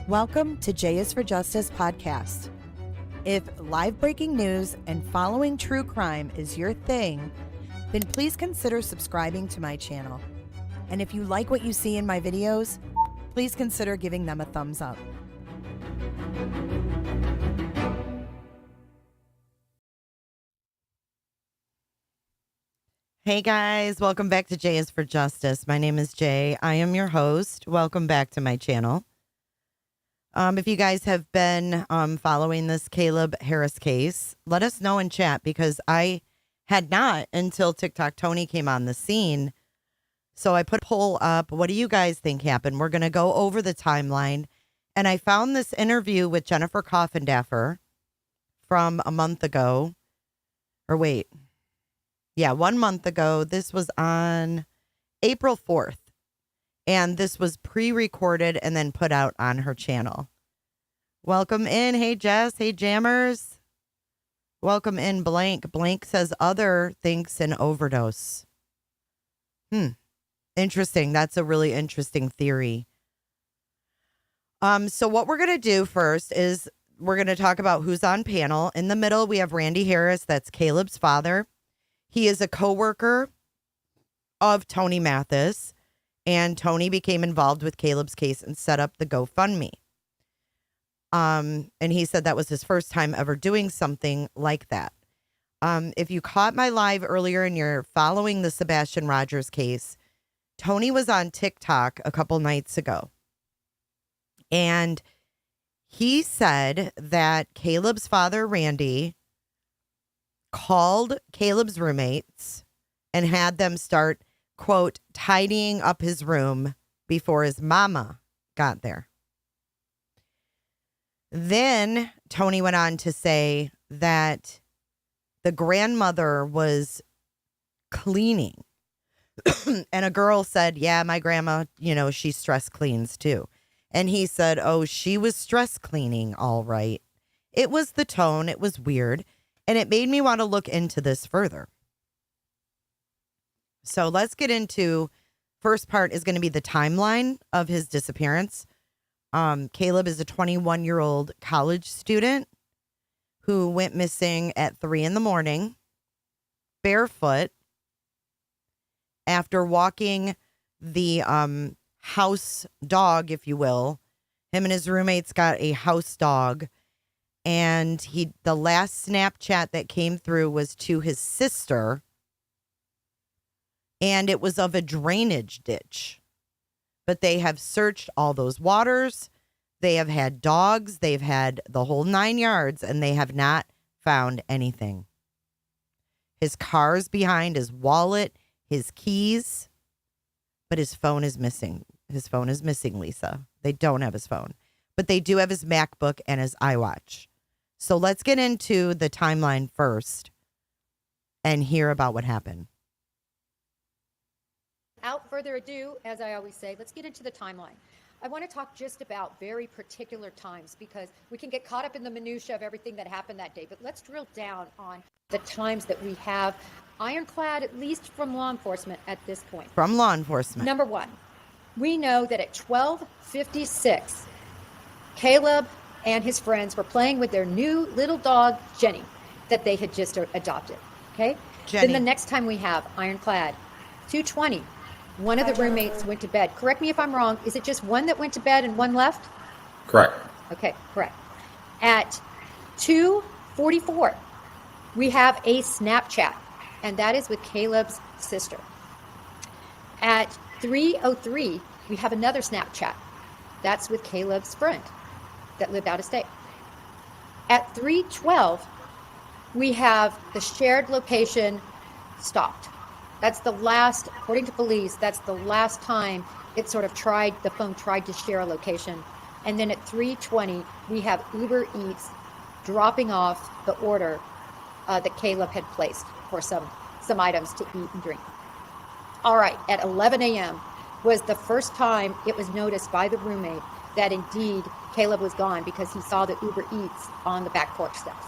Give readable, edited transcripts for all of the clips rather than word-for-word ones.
Welcome to J is for Justice podcast. If live breaking news and following true crime is your thing, then please consider subscribing to my channel. And if you like what you see in my videos, please consider giving them a thumbs up. Hey guys, welcome back to J is for Justice. My name is Jay. I am your host. Welcome back to my channel. If you guys have been following this Caleb Harris case, let us know in chat, because I had not until TikTok Tony came on the scene. So I put a poll up. What do you guys think happened? We're going to go over the timeline. And I found this interview with Jennifer Coffindaffer from a month ago. Or wait. Yeah, 1 month ago. This was on April 4th. And this was pre-recorded and then put out on her channel. Welcome in. Hey, Jess. Hey, Jammers. Welcome in, Blank. Blank says other thinks an overdose. Interesting. That's a really interesting theory. So what we're going to do first is we're going to talk about who's on panel. In the middle, we have Randy Harris. That's Caleb's father. He is a co-worker of Tony Mathis. And Tony became involved with Caleb's case and set up the GoFundMe. And he said that was his first time ever doing something like that. If you caught my live earlier and you're following the Sebastian Rogers case, Tony was on TikTok a couple nights ago. And he said that Caleb's father, Randy, called Caleb's roommates and had them start, quote, tidying up his room before his mama got there. Then Tony went on to say that the grandmother was cleaning. And a girl said, yeah, my grandma, she stress cleans too. And he said, oh, she was stress cleaning. All right. It was the tone. It was weird. And it made me want to look into this further. So let's get into, first part is going to be the timeline of his disappearance. Caleb is a 21-year-old college student who went missing at 3 a.m, barefoot, after walking the house dog, if you will. Him and his roommates got a house dog, and the last Snapchat that came through was to his sister. And it was of a drainage ditch. But they have searched all those waters. They have had dogs. They've had the whole 9 yards, and they have not found anything. His car's behind, his wallet, his keys. But his phone is missing. His phone is missing, Lisa. They don't have his phone. But they do have his MacBook and his iWatch. So let's get into the timeline first and hear about what happened. Without further ado, as I always say, let's get into the timeline. I want to talk just about very particular times, because we can get caught up in the minutia of everything that happened that day. But let's drill down on the times that we have ironclad, at least from law enforcement at this point. From law enforcement. Number one, we know that at 12:56, Caleb and his friends were playing with their new little dog, Jenny, that they had just adopted. Okay? Jenny. Then the next time we have ironclad, 2:20. One of the roommates went to bed. Correct me if I'm wrong. Is it just one that went to bed and one left? Correct. Okay, correct. At 2:44, we have a Snapchat, and that is with Caleb's sister. At 3:03, we have another Snapchat. That's with Caleb's friend that lived out of state. At 3:12, we have the shared location stopped. That's the last, according to police, that's the last time it sort of the phone tried to share a location. And then at 3:20, we have Uber Eats dropping off the order that Caleb had placed for some items to eat and drink. All right, at 11 a.m. was the first time it was noticed by the roommate that indeed Caleb was gone, because he saw the Uber Eats on the back porch steps.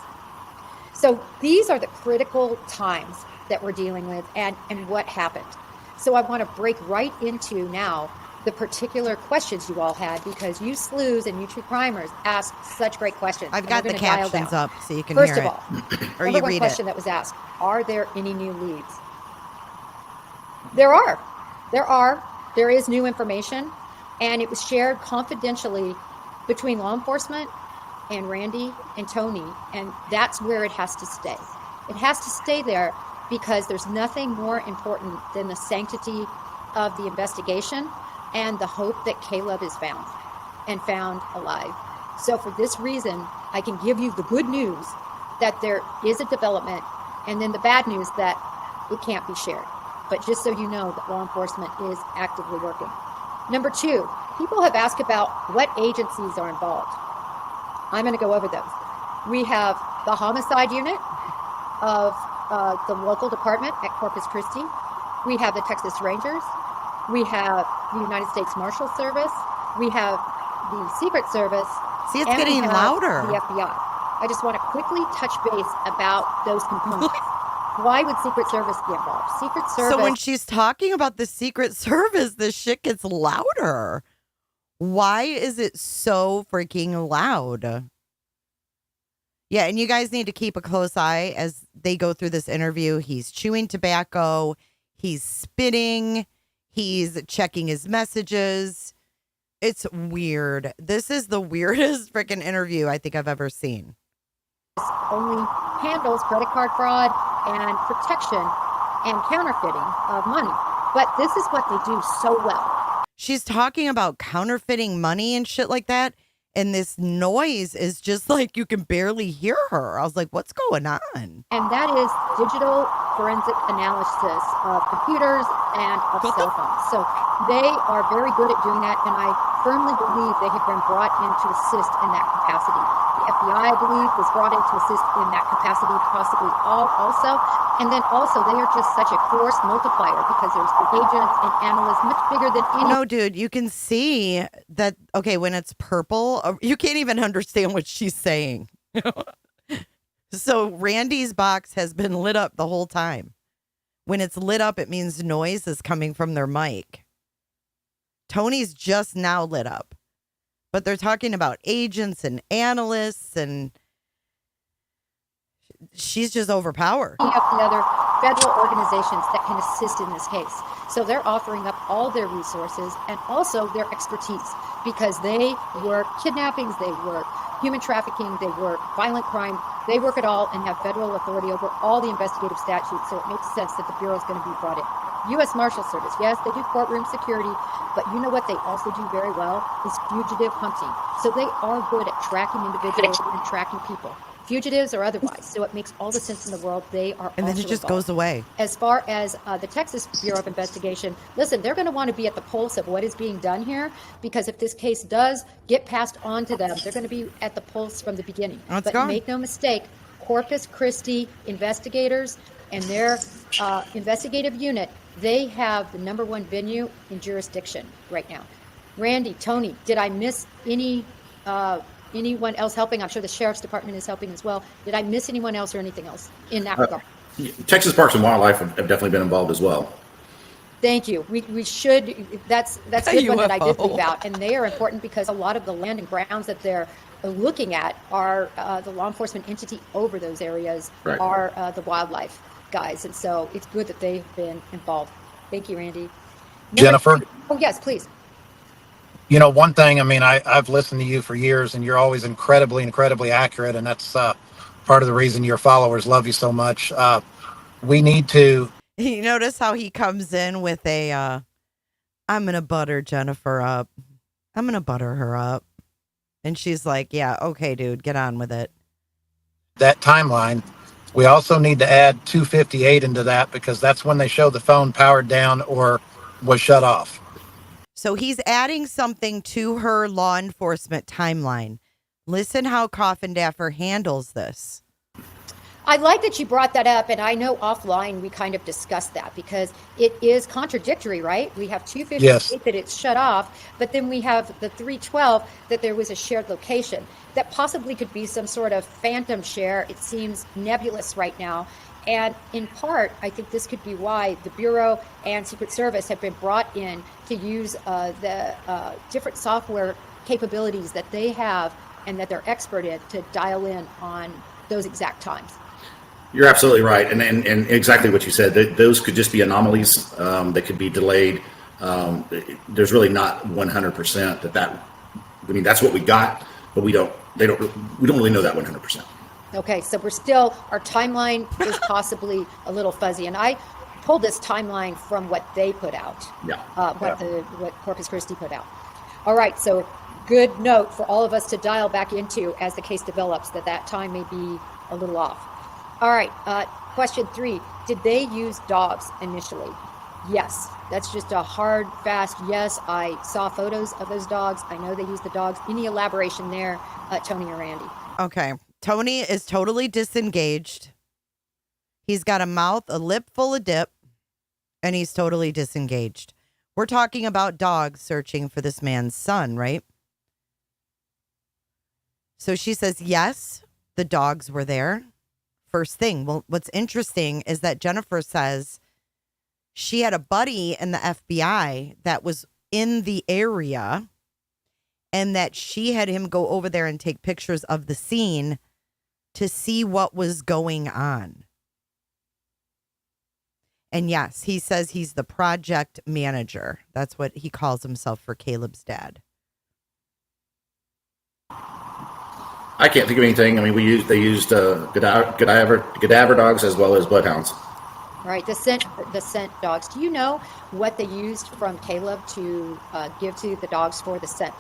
So these are the critical times that we're dealing with and what happened. So I want to break right into now the particular questions you all had, because you sleuths and you true crimers asked such great questions. I've got the captions up so you can First hear of it. all, Or you number one read question it. that was asked, are there any new leads? There are. There is new information, and it was shared confidentially between law enforcement and Randy and Tony, and that's where it has to stay. It has to stay there because there's nothing more important than the sanctity of the investigation and the hope that Caleb is found alive. So for this reason, I can give you the good news that there is a development, and then the bad news that it can't be shared. But just so you know that law enforcement is actively working. Number two, people have asked about what agencies are involved. I'm going to go over those. We have the homicide unit of the local department at Corpus Christi. We have the Texas Rangers. We have the United States Marshal Service. We have the Secret Service. See, it's getting louder. The FBI. I just want to quickly touch base about those components. Why would Secret Service be involved? Secret Service. So when she's talking about the Secret Service, the shit gets louder. Why is it so freaking loud? Yeah, and you guys need to keep a close eye as they go through this interview. He's chewing tobacco. He's spitting. He's checking his messages. It's weird. This is the weirdest freaking interview I think I've ever seen. Only handles credit card fraud and protection and counterfeiting of money. But this is what they do so well. She's talking about counterfeiting money and shit like that. And this noise is just like you can barely hear her. I was like, what's going on? And that is digital forensic analysis of computers and of cell phones. So they are very good at doing that. And I firmly believe they have been brought in to assist in that capacity. The FBI, I believe, was brought in to assist in that capacity, possibly also. And then also, they are just such a force multiplier because there's agents and analysts much bigger than any. No, dude, you can see that, okay, when it's purple, you can't even understand what she's saying. So Randy's box has been lit up the whole time. When it's lit up, it means noise is coming from their mic. Tony's just now lit up. But they're talking about agents and analysts, and she's just overpowered. We have the other federal organizations that can assist in this case. So they're offering up all their resources and also their expertise, because they work kidnappings, they work human trafficking, they work violent crime, they work it all and have federal authority over all the investigative statutes. So it makes sense that the Bureau is going to be brought in. U.S. Marshal Service, yes, they do courtroom security, but you know what they also do very well is fugitive hunting. So they are good at tracking individuals and tracking people, fugitives or otherwise. So it makes all the sense in the world. They are and then it just goes away. As far as the Texas Bureau of Investigation, listen, they're going to want to be at the pulse of what is being done here, because if this case does get passed on to them, they're going to be at the pulse from the beginning. But make no mistake, Corpus Christi investigators and their investigative unit, they have the number one venue in jurisdiction right now. Randy, Tony, did I miss anyone else helping? I'm sure the Sheriff's Department is helping as well. Did I miss anyone else or anything else in that regard? Texas Parks and Wildlife have definitely been involved as well. Thank you. We should. That's a good one that I did leave out, and they are important because a lot of the land and grounds that they're looking at are the law enforcement entity over those areas are the wildlife guys, and so it's good that they've been involved. Thank you, Randy. Jennifer? Oh, yes, please. You know, one thing, I mean, I've listened to you for years, and you're always incredibly accurate, and that's part of the reason your followers love you so much. We need to... You notice how he comes in with a I'm going to butter Jennifer up. I'm going to butter her up. And she's like, yeah, okay, dude, get on with it. That timeline. We also need to add 258 into that because that's when they show the phone powered down or was shut off. So he's adding something to her law enforcement timeline. Listen how Coffin Daffer handles this. I like that you brought that up, and I know offline we kind of discussed that because it is contradictory, right? We have 258 Yes. that it's shut off, but then we have the 312 that there was a shared location. That possibly could be some sort of phantom share. It seems nebulous right now. And in part, I think this could be why the Bureau and Secret Service have been brought in to use the different software capabilities that they have and that they're expert in to dial in on those exact times. You're absolutely right, and exactly what you said. Those could just be anomalies. They could be delayed. There's really not 100% that. I mean, that's what we got, but we don't really know that 100%. Okay, so our timeline is possibly a little fuzzy, and I pulled this timeline from what they put out. Yeah. What Corpus Christi put out. All right, so good note for all of us to dial back into as the case develops that time may be a little off. All right, question 3. Did they use dogs initially? Yes. That's just a hard, fast yes. I saw photos of those dogs. I know they used the dogs. Any elaboration there, Tony or Randy? Okay. Tony is totally disengaged. He's got a lip full of dip, and he's totally disengaged. We're talking about dogs searching for this man's son, right? So she says, yes, the dogs were there. First thing. Well, what's interesting is that Jennifer says she had a buddy in the FBI that was in the area and that she had him go over there and take pictures of the scene to see what was going on. And yes, he says he's the project manager. That's what he calls himself for Caleb's dad. I can't think of anything. I mean, they used cadaver dogs as well as bloodhounds. All right, the scent dogs. Do you know what they used from Caleb to give to the dogs for the scent?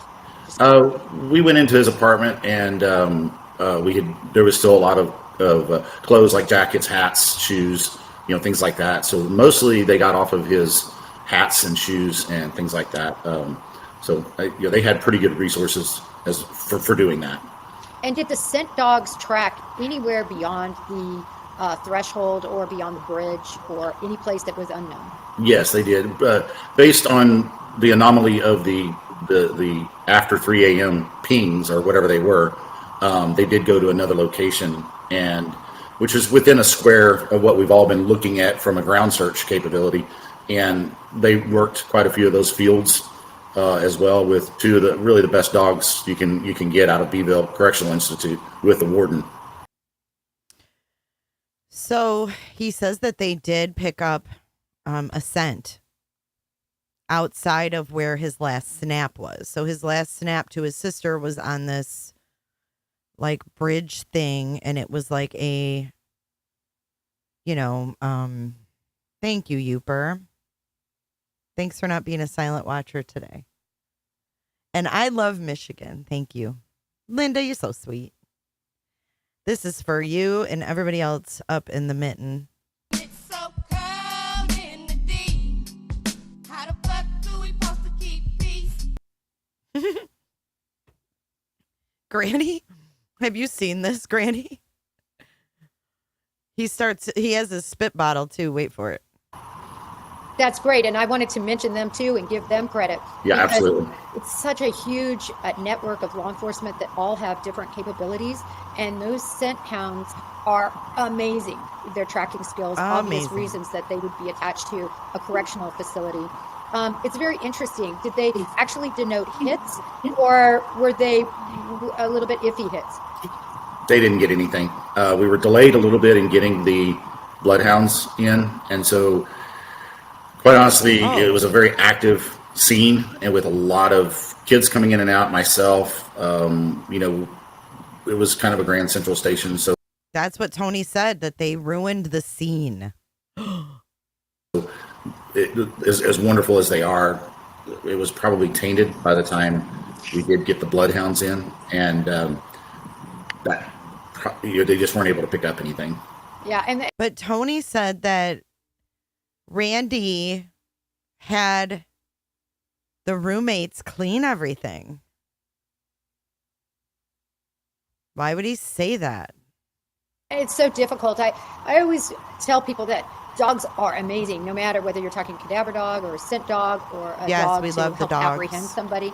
We went into his apartment and there was still a lot of clothes like jackets, hats, shoes, things like that. So mostly they got off of his hats and shoes and things like that. They had pretty good resources for doing that. And did the scent dogs track anywhere beyond the threshold or beyond the bridge or any place that was unknown? Yes, they did. Based on the anomaly of the after 3 a.m. pings or whatever they were, they did go to another location, and which is within a square of what we've all been looking at from a ground search capability. And they worked quite a few of those fields as well with two of the best dogs you can get out of Beeville Correctional Institute with the warden. So he says that they did pick up a scent outside of where his last snap was. So his last snap to his sister was on this like bridge thing, and it was like a, thank you, Youper. Thanks for not being a silent watcher today. And I love Michigan. Thank you. Linda, you're so sweet. This is for you and everybody else up in the mitten. It's so cold in the deep. How the fuck do we supposed to keep peace? Granny? Have you seen this, Granny? He has a spit bottle too. Wait for it. That's great, and I wanted to mention them too and give them credit. Yeah, absolutely. It's such a huge network of law enforcement that all have different capabilities, and those scent hounds are amazing. Their tracking skills, obvious reasons that they would be attached to a correctional facility. It's very interesting. Did they actually denote hits, or were they a little bit iffy hits? They didn't get anything. We were delayed a little bit in getting the bloodhounds in, and so quite honestly, it was a very active scene, and with a lot of kids coming in and out, myself, it was kind of a Grand Central Station. So that's what Tony said, that they ruined the scene. as wonderful as they are, it was probably tainted by the time we did get the bloodhounds in, and they just weren't able to pick up anything. Yeah, and But Tony said that Randy had the roommates clean everything. Why would he say that? it's so difficult. I always tell people that dogs are amazing, no matter whether you're talking cadaver dog or a scent dog or a Yes, dog we to love the help dogs. apprehend somebody.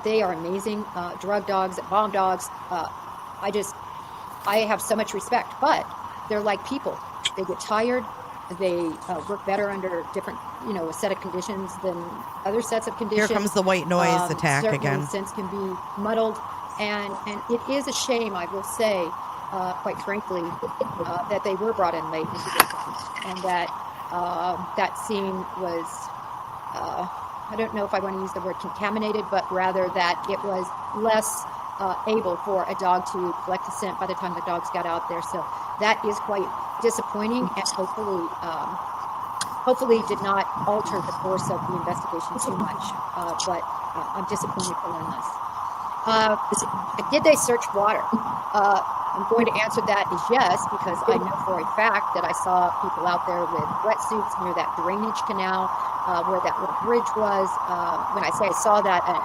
They are amazing. Drug dogs, bomb dogs. I have so much respect, but they're like people. They get tired. They work better under different, a set of conditions than other sets of Here conditions. comes the white noise attack Certain again. scents can be muddled, and it is a shame, I will say, quite frankly, that they were brought in late into the game, and that that scene was, I don't know if I want to use the word contaminated, but rather that it was less able for a dog to collect the scent by the time the dogs got out there. So that is quite disappointing, and hopefully did not alter the course of the investigation too much. But I'm disappointed to learn this. Did they search water? I'm going to answer that as yes, because I know for a fact that I saw people out there with wetsuits near that drainage canal where that little bridge was. When I say I saw that, an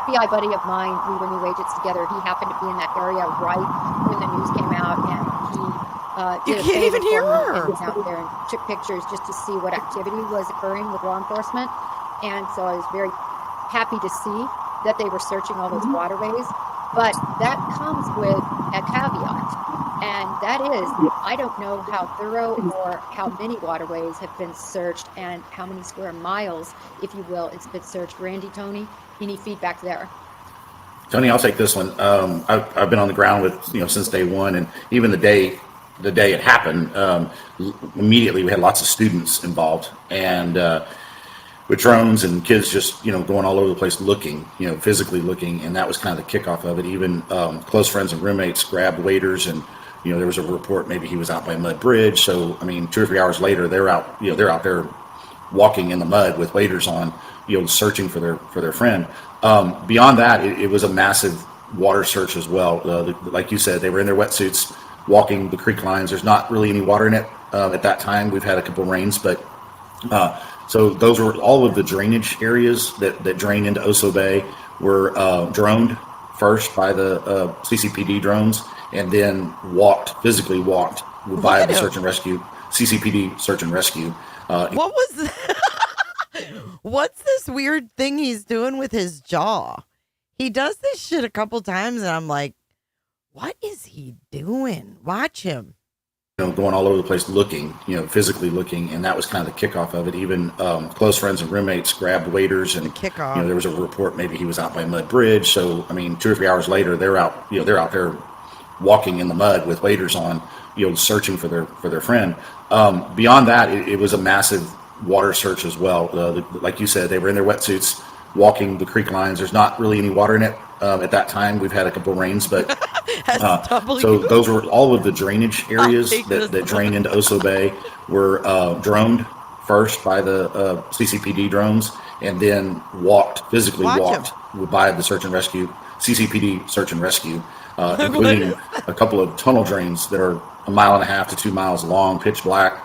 FBI buddy of mine, we were new agents together, he happened to be in that area right when the news came out, and he You can't even hear her. and went out there and took pictures just to see what activity was occurring with law enforcement. And so I was very happy to see that they were searching all those waterways. But that comes with a caveat, and that is, I don't know how thorough or how many waterways have been searched and how many square miles, if you will, it's been searched. Randy, Tony, any feedback there? Tony, I'll take this one. I've been on the ground with since day one, and even the day it happened, immediately we had lots of students involved, and with drones and kids just going all over the place looking, physically looking, and that was kind of the kickoff of it. Even close friends and roommates grabbed waders, and there was a report maybe he was out by Mud Bridge. So 2 or 3 hours later, they're out there walking in the mud with waders on, searching for their friend. Beyond that, it was a massive water search as well. Like you said, they were in their wetsuits walking the creek lines. There's not really any water in it at that time. We've had a couple of rains, but so those were all of the drainage areas that drain into Oso Bay were droned first by the CCPD drones, and then physically walked by the search and rescue, CCPD search and rescue. What was that? What's this weird thing he's doing with his jaw? He does this shit a couple times, and I'm like, what is he doing? Watch him. Going all over the place looking, physically looking, and that was kind of the kickoff of it. Even close friends and roommates grabbed waders, and there was a report maybe he was out by Mud Bridge. So 2 or 3 hours later, they're out there walking in the mud with waders on, searching for their friend. Beyond that, it was a massive water search as well. Like you said, they were in their wetsuits walking the creek lines. There's not really any water in it at that time. We've had a couple of rains, but so those were all of the drainage areas that drain into Oso Bay were droned first by the CCPD drones, and then physically walked by the search and rescue, CCPD search and rescue, including a couple of tunnel drains that are 1.5 to 2 miles long, pitch black.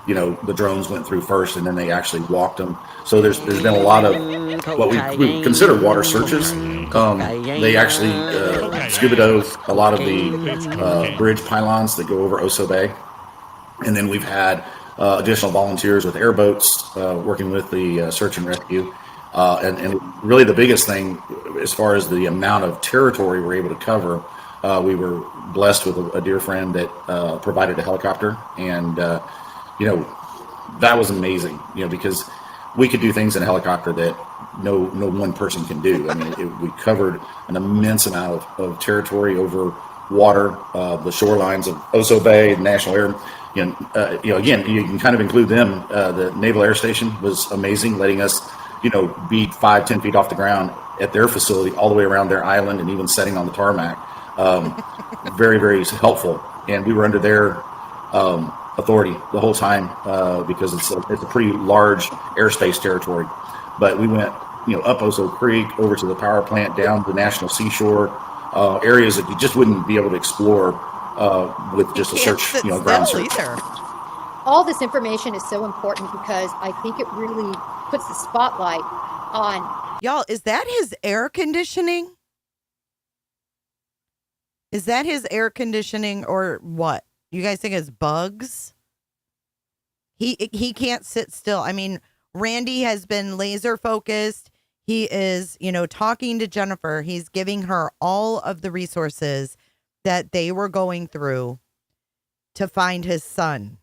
The drones went through first, and then they actually walked them. So there's been a lot of what we consider water searches. They actually scuba dove a lot of the bridge pylons that go over Oso Bay, and then we've had additional volunteers with airboats working with the search and rescue. And really the biggest thing, as far as the amount of territory we're able to cover, we were blessed with a dear friend that provided a helicopter, and that was amazing, because we could do things in a helicopter that no one person can do. We covered an immense amount of territory over water, the shorelines of Oso Bay, the National Air. Again, you can kind of include them. The Naval Air Station was amazing, letting us, be 5-10 feet off the ground at their facility, all the way around their island, and even setting on the tarmac. Very, very helpful. And we were under their authority the whole time because it's a pretty large airspace territory. But we went up Oso Creek, over to the power plant, down the National Seashore, areas that you just wouldn't be able to explore with just a Can't search, sit ground still search. either. All this information is so important because I think it really puts the spotlight on. Y'all, is that his air conditioning? Is that his air conditioning or what? You guys think it's bugs? He can't sit still. I mean, Randy has been laser focused. He is, talking to Jennifer. He's giving her all of the resources that they were going through to find his son.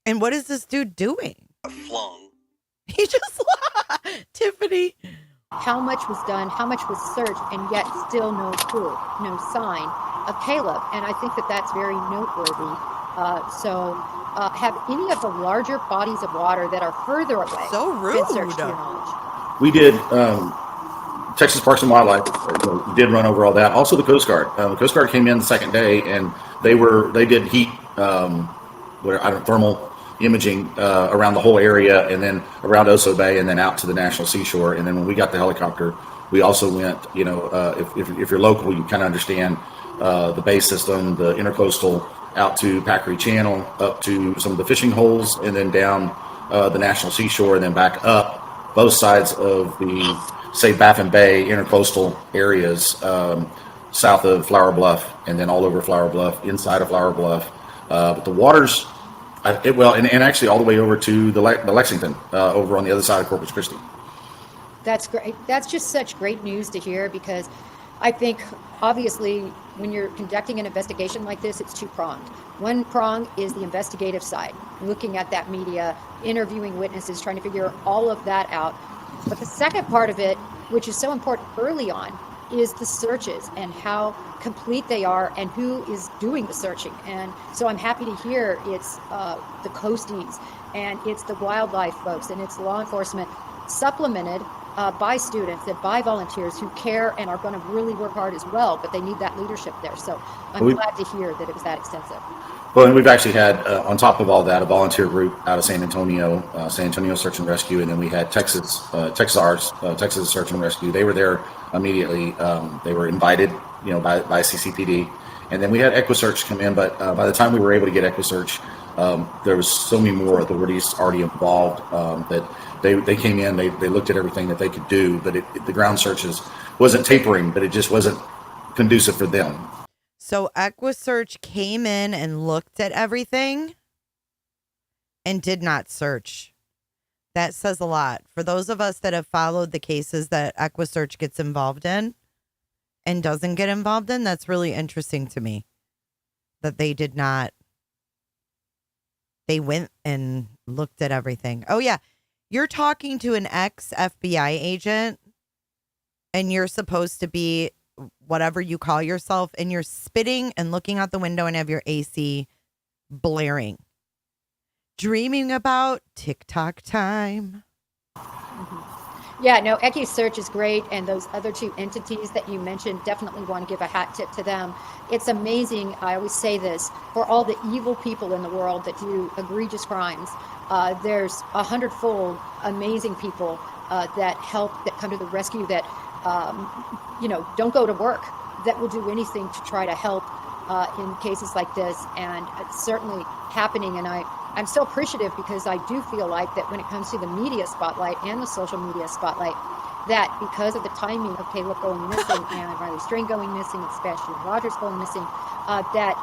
And what is this dude doing? Flung. He just Tiffany. How much was done, how much was searched, and yet still no clue, no sign of Caleb. And I think that that's very noteworthy. Have any of the larger bodies of water that are further away So rude. been searched to your knowledge? We did Texas Parks and Wildlife did run over all that. Also, the Coast Guard. The Coast Guard came in the second day, and they did heat, thermal imaging around the whole area, and then around Oso Bay, and then out to the National Seashore. And then when we got the helicopter, we also went. If you're local, you kind of understand the bay system, the intercoastal, out to Packery Channel, up to some of the fishing holes, and then down the National Seashore, and then back up both sides of the, say, Baffin Bay intercoastal areas, south of Flower Bluff, and then all over Flower Bluff, inside of Flower Bluff. But the waters, and actually all the way over to the Lexington, over on the other side of Corpus Christi. That's great. That's just such great news to hear, because I think obviously when you're conducting an investigation like this, it's two-pronged. One prong is the investigative side, looking at that media, interviewing witnesses, trying to figure all of that out. But the second part of it, which is so important early on, is the searches and how complete they are and who is doing the searching. And so I'm happy to hear it's the coasties and it's the wildlife folks and it's law enforcement supplemented by students and by volunteers who care and are going to really work hard as well, but they need that leadership there. So I'm glad to hear that it was that extensive. Well, and we've actually had, on top of all that, a volunteer group out of San Antonio Search and Rescue, and then we had Texas Search and Rescue. They were there immediately. They were invited, by CCPD, and then we had EquiSearch come in. But by the time we were able to get EquiSearch, there was so many more authorities already involved that they came in. They looked at everything that they could do, but the ground searches wasn't tapering, but it just wasn't conducive for them. So EquiSearch came in and looked at everything and did not search. That says a lot. For those of us that have followed the cases that EquiSearch gets involved in and doesn't get involved in, that's really interesting to me that they did not. They went and looked at everything. Oh, yeah. You're talking to an ex-FBI agent and you're supposed to be whatever you call yourself, and you're spitting and looking out the window and have your AC blaring, dreaming about TikTok time. Mm-hmm. Yeah, no, EquiSearch is great, and those other two entities that you mentioned, definitely want to give a hat tip to them. It's amazing, I always say this, for all the evil people in the world that do egregious crimes, there's 100-fold amazing people that help, that come to the rescue, that don't go to work, that will do anything to try to help in cases like this. And it's certainly happening. And I'm so appreciative, because I do feel like that when it comes to the media spotlight and the social media spotlight, that because of the timing of Caleb going missing and Riley Strain going missing and Sebastian Rogers going missing, that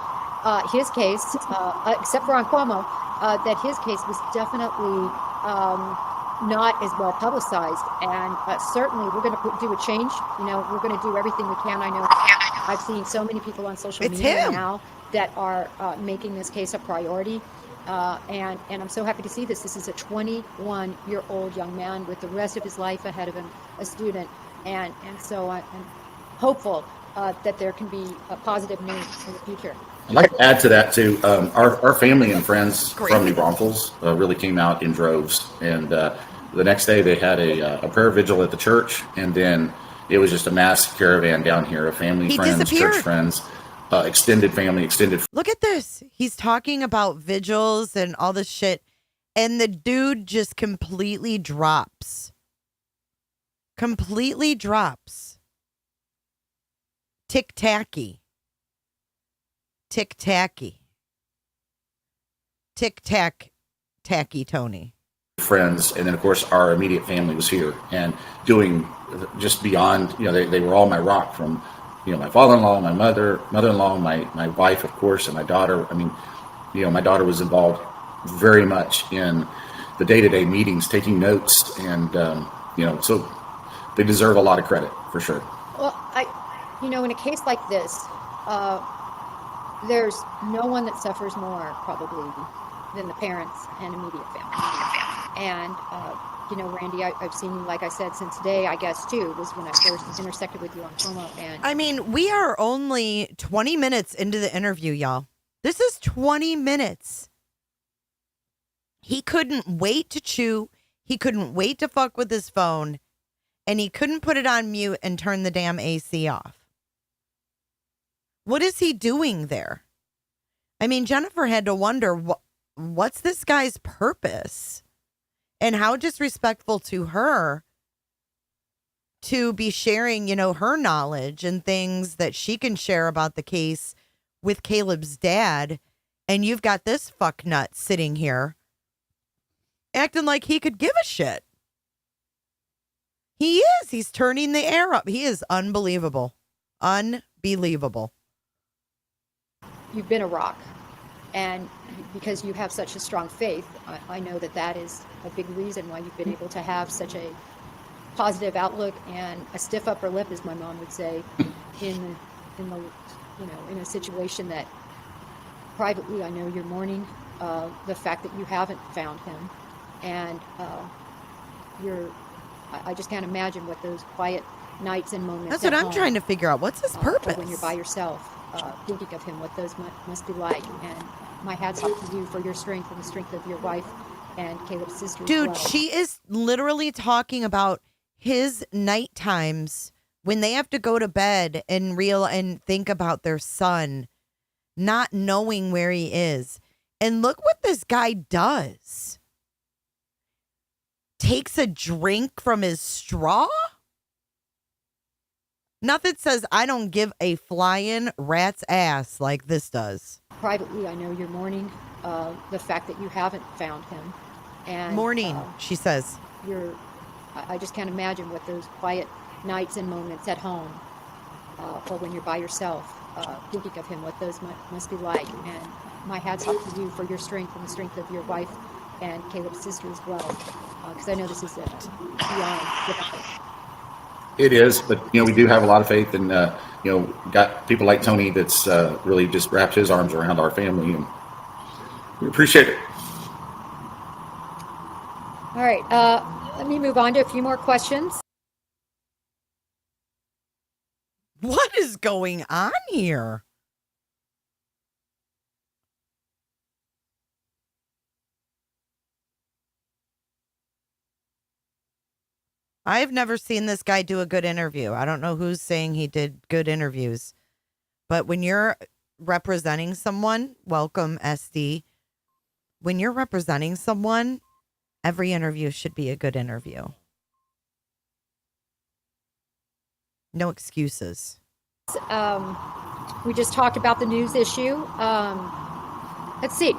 his case, except for on Cuomo, that his case was definitely not as well publicized, and certainly we're going to do a change. We're going to do everything we can. I know I've seen so many people on social media now that are making this case a priority, and I'm so happy to see this. This is a 21-year-old young man with the rest of his life ahead of him, a student, and so I'm hopeful that there can be a positive news in the future. I'd like to add to that too. Our family and friends from New Braunfels really came out in droves, and the next day they had a prayer vigil at the church, and then it was just a mass caravan down here of family, friends, church friends, extended family, extended. Look at this. He's talking about vigils and all this shit, And the dude just completely drops. Completely drops. Tic-tacky. Tic-tacky. Tic-tac. Tacky Tony. Friends, and then of course our immediate family was here and doing just beyond, they were all my rock, from my father-in-law, my mother-in-law, my wife, of course, and my daughter. I mean, my daughter was involved very much in the day-to-day meetings, taking notes, and so they deserve a lot of credit for sure. Well, in a case like this, there's no one that suffers more probably than the parents and immediate family. And, Randy, I've seen you, like I said, since today, I guess, too, was when I first intersected with you on Como. And I mean, we are only 20 minutes into the interview, y'all. This is 20 minutes. He couldn't wait to chew. He couldn't wait to fuck with his phone. And he couldn't put it on mute and turn the damn AC off. What is he doing there? I mean, Jennifer had to wonder, what's this guy's purpose? And how disrespectful to her to be sharing, her knowledge and things that she can share about the case with Caleb's dad. And you've got this fucknut sitting here acting like he could give a shit. He is. He's turning the air up. He is unbelievable. Unbelievable. you've been a rock. And because you have such a strong faith, I know that is a big reason why you've been able to have such a positive outlook and a stiff upper lip, as my mom would say, in a situation that privately I know you're mourning the fact that you haven't found him, and I just can't imagine what those quiet nights and moments. That's what I'm trying to figure out. What's his purpose? When you're by yourself, thinking of him, what those must be like. And my hat's off to you for your strength and the strength of your wife and Caleb's sister. Dude, as well. she is literally talking about his night times when they have to go to bed and think about their son, not knowing where he is. And look what this guy does. Takes a drink from his straw? Nothing says I don't give a flying rat's ass like this does. Privately, I know you're mourning the fact that you haven't found him. And Morning, she says. I just can't imagine what those quiet nights and moments at home, or when you're by yourself, thinking of him, what those must be like. And my hat's off to you for your strength and the strength of your wife and Caleb's sister as well, because I know this is beyond difficult. It is, but we do have a lot of faith, and got people like Tony that's really just wrapped his arms around our family, and we appreciate it. All right, let me move on to a few more questions. What is going on here? I've never seen this guy do a good interview. I don't know who's saying he did good interviews. But when you're representing someone, welcome, SD. When you're representing someone, every interview should be a good interview. No excuses. We just talked about the news issue. Let's see.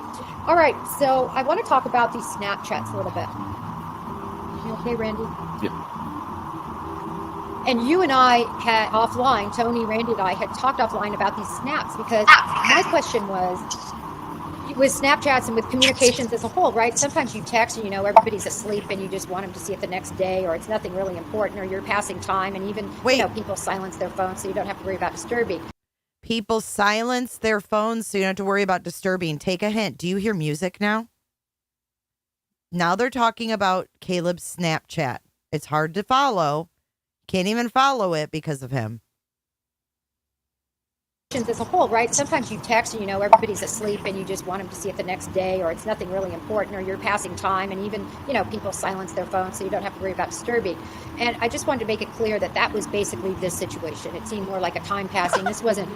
All right, so I want to talk about these Snapchats a little bit. You okay, Randy? Yeah. And you and I had offline, Tony, Randy, and I had talked offline about these snaps, because my question was, with Snapchats and with communications as a whole, right? Sometimes you text and everybody's asleep and you just want them to see it the next day, or it's nothing really important, or you're passing time, and even people silence their phones so you don't have to worry about disturbing. People silence their phones so you don't have to worry about disturbing. Take a hint. Do you hear music now? Now they're talking about Caleb's Snapchat. It's hard to follow. Can't even follow it because of him. as a whole, right? Sometimes you text and everybody's asleep and you just want them to see it the next day, or it's nothing really important, or you're passing time, and even people silence their phones so you don't have to worry about disturbing. And I just wanted to make it clear that that was basically this situation. It seemed more like a time passing. This wasn't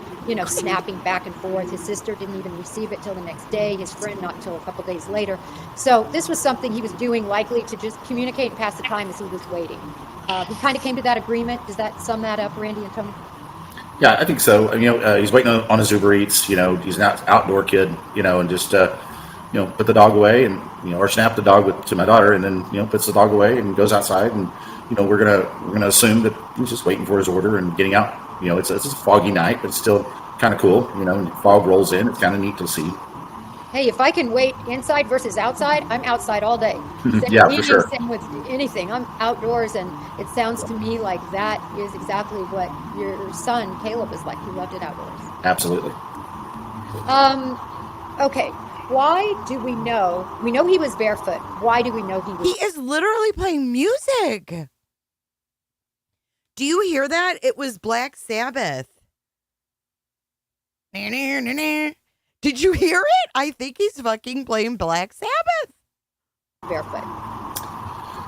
snapping back and forth. His sister didn't even receive it till the next day, his friend not until a couple days later. So this was something he was doing likely to just communicate and pass the time as he was waiting. We kind of came to that agreement. Does that sum that up, Randy and Tony? Yeah, I think so. He's waiting on his Uber Eats. He's an outdoor kid. And just put the dog away, and or snap the dog to my daughter, and then puts the dog away and goes outside, and we're gonna assume that he's just waiting for his order and getting out. It's a foggy night, but it's still kind of cool. And fog rolls in. It's kind of neat to see. Hey, if I can wait inside versus outside, I'm outside all day. Yeah, for sure. Same with anything. I'm outdoors, and it sounds to me like that is exactly what your son, Caleb, is like. He loved it outdoors. Absolutely. Okay. Why do we know? We know he was barefoot. Why do we know he was? He is literally playing music. Do you hear that? It was Black Sabbath. Did you hear it? I think he's fucking playing Black Sabbath. Barefoot.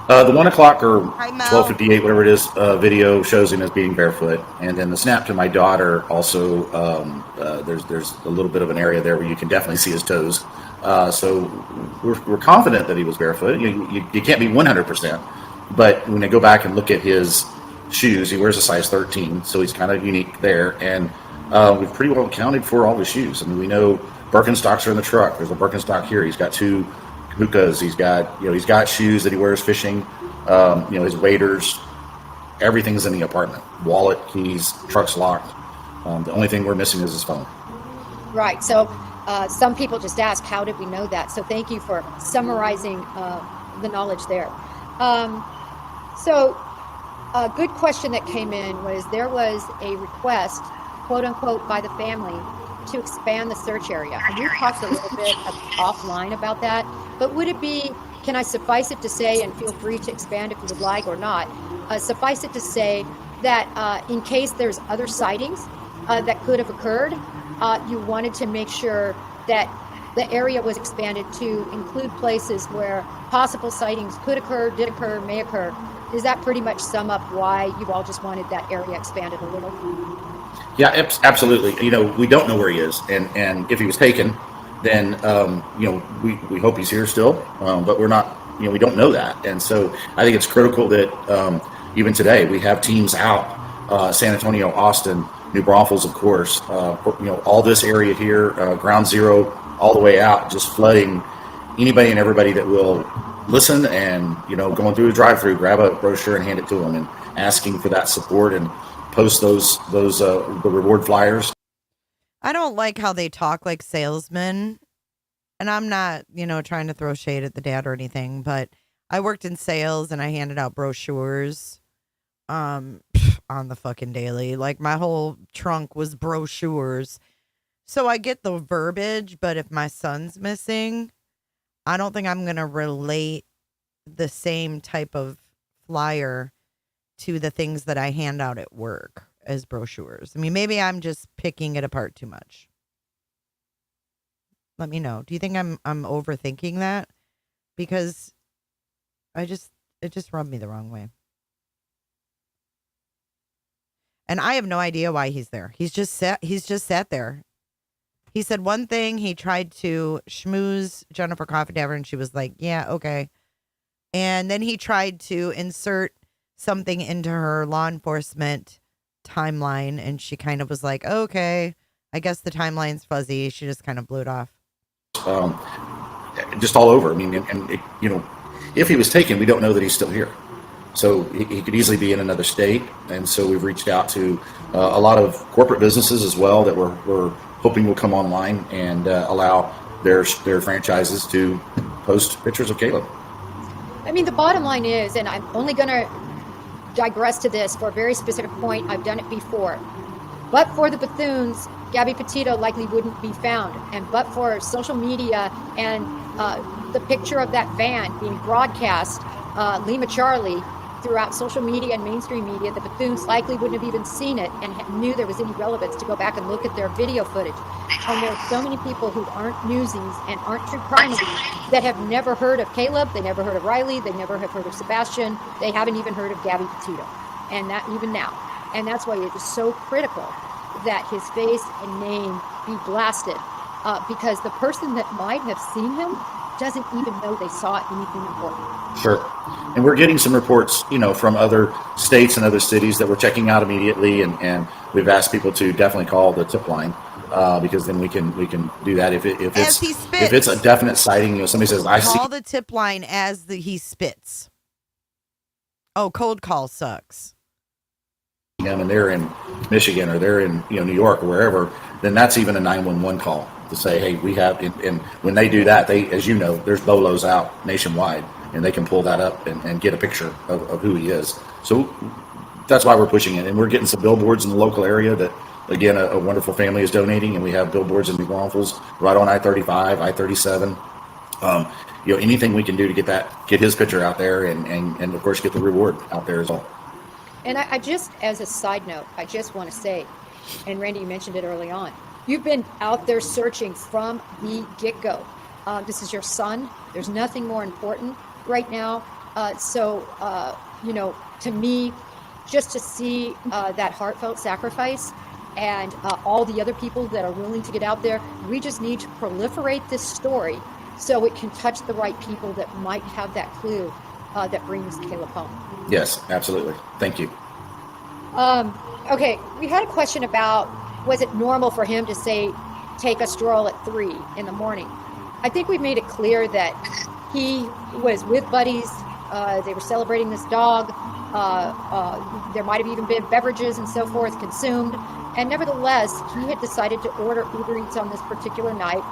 The 1 o'clock or Hi, Mel. 12:58, whatever it is, video shows him as being barefoot, and then the snap to my daughter also. There's a little bit of an area there where you can definitely see his toes. So we're confident that he was barefoot. You can't be 100%, but when I go back and look at his shoes, he wears a size 13, so he's kind of unique there, and we've pretty well accounted for all his shoes. I mean, we know Birkenstocks are in the truck. There's a Birkenstock here. He's got 2 hookahs. He's got shoes that he wears fishing. His waders. Everything's in the apartment. Wallet, keys, truck's locked. The only thing we're missing is his phone. Right. So some people just ask, how did we know that? So thank you for summarizing the knowledge there. So a good question that came in was, there was a request, quote unquote, by the family to expand the search area. And we talked a little bit offline about that, but would it be, can I suffice it to say, and feel free to expand if you would like or not, suffice it to say that in case there's other sightings that could have occurred, you wanted to make sure that the area was expanded to include places where possible sightings could occur, did occur, may occur. Does that pretty much sum up why you all just wanted that area expanded a little? Yeah, absolutely. We don't know where he is, and if he was taken, then we hope he's here still, but we're not. We don't know that, and so I think it's critical that even today we have teams out, San Antonio, Austin, New Braunfels, of course, all this area here, Ground Zero, all the way out, just flooding anybody and everybody that will listen, and going through a drive-through, grab a brochure and hand it to them, and asking for that support and post the reward flyers. I don't like how they talk like salesmen. And I'm not, trying to throw shade at the dad or anything, but I worked in sales and I handed out brochures on the fucking daily. Like, my whole trunk was brochures. So I get the verbiage, but if my son's missing, I don't think I'm going to relate the same type of flyer to the things that I hand out at work as brochures. I mean, maybe I'm just picking it apart too much. Let me know. Do you think I'm overthinking that? Because it just rubbed me the wrong way. And I have no idea why he's there. He's just sat there. He said one thing, he tried to schmooze Jennifer Coffendaver, and she was like, yeah, okay. And then he tried to insert something into her law enforcement timeline, and she kind of was like, okay, I guess the timeline's fuzzy. She just kind of blew it off. Just all over. I mean, if he was taken, we don't know that he's still here. So he could easily be in another state. And so we've reached out to a lot of corporate businesses as well that we're hoping will come online and allow their franchises to post pictures of Caleb. I mean, the bottom line is, and I'm only going to digress to this for a very specific point. I've done it before. But for the Bethunes, Gabby Petito likely wouldn't be found. And but for social media and the picture of that van being broadcast, Lima Charlie, throughout social media and mainstream media, the Bethunes likely wouldn't have even seen it and knew there was any relevance to go back and look at their video footage. And there are so many people who aren't newsies and aren't true crime that have never heard of Caleb, they never heard of Riley, they never have heard of Sebastian, they haven't even heard of Gabby Petito, and that even now. And that's why it is so critical that his face and name be blasted, because the person that might have seen him doesn't even know they saw anything important. Sure. And we're getting some reports, from other states and other cities that we're checking out immediately, and we've asked people to definitely call the tip line, because then we can do that if it's a definite sighting. Somebody says, "I see." Call the tip line as he spits. Oh, cold call sucks. Them and they're in Michigan or they're in New York or wherever, then that's even a 911 call to say, hey, we have. And when they do that, they, as you know, there's bolos out nationwide, and they can pull that up and get a picture of who he is. So that's why we're pushing it, and we're getting some billboards in the local area that, again, a wonderful family is donating, and we have billboards in New Braunfels right on I-35, I-37. Anything we can do to get his picture out there, and of course get the reward out there as well. And I just, as a side note, I just want to say, and Randy, you mentioned it early on, you've been out there searching from the get-go. This is your son. There's nothing more important right now. To me, just to see that heartfelt sacrifice and all the other people that are willing to get out there, we just need to proliferate this story so it can touch the right people that might have that clue that brings Caleb home. Yes, absolutely. Thank you. Okay, we had a question about, was it normal for him to say, take a stroll at 3 in the morning? I think we've made it clear that he was with buddies. They were celebrating this dog. There might have even been beverages and so forth consumed. And nevertheless, he had decided to order Uber Eats on this particular night,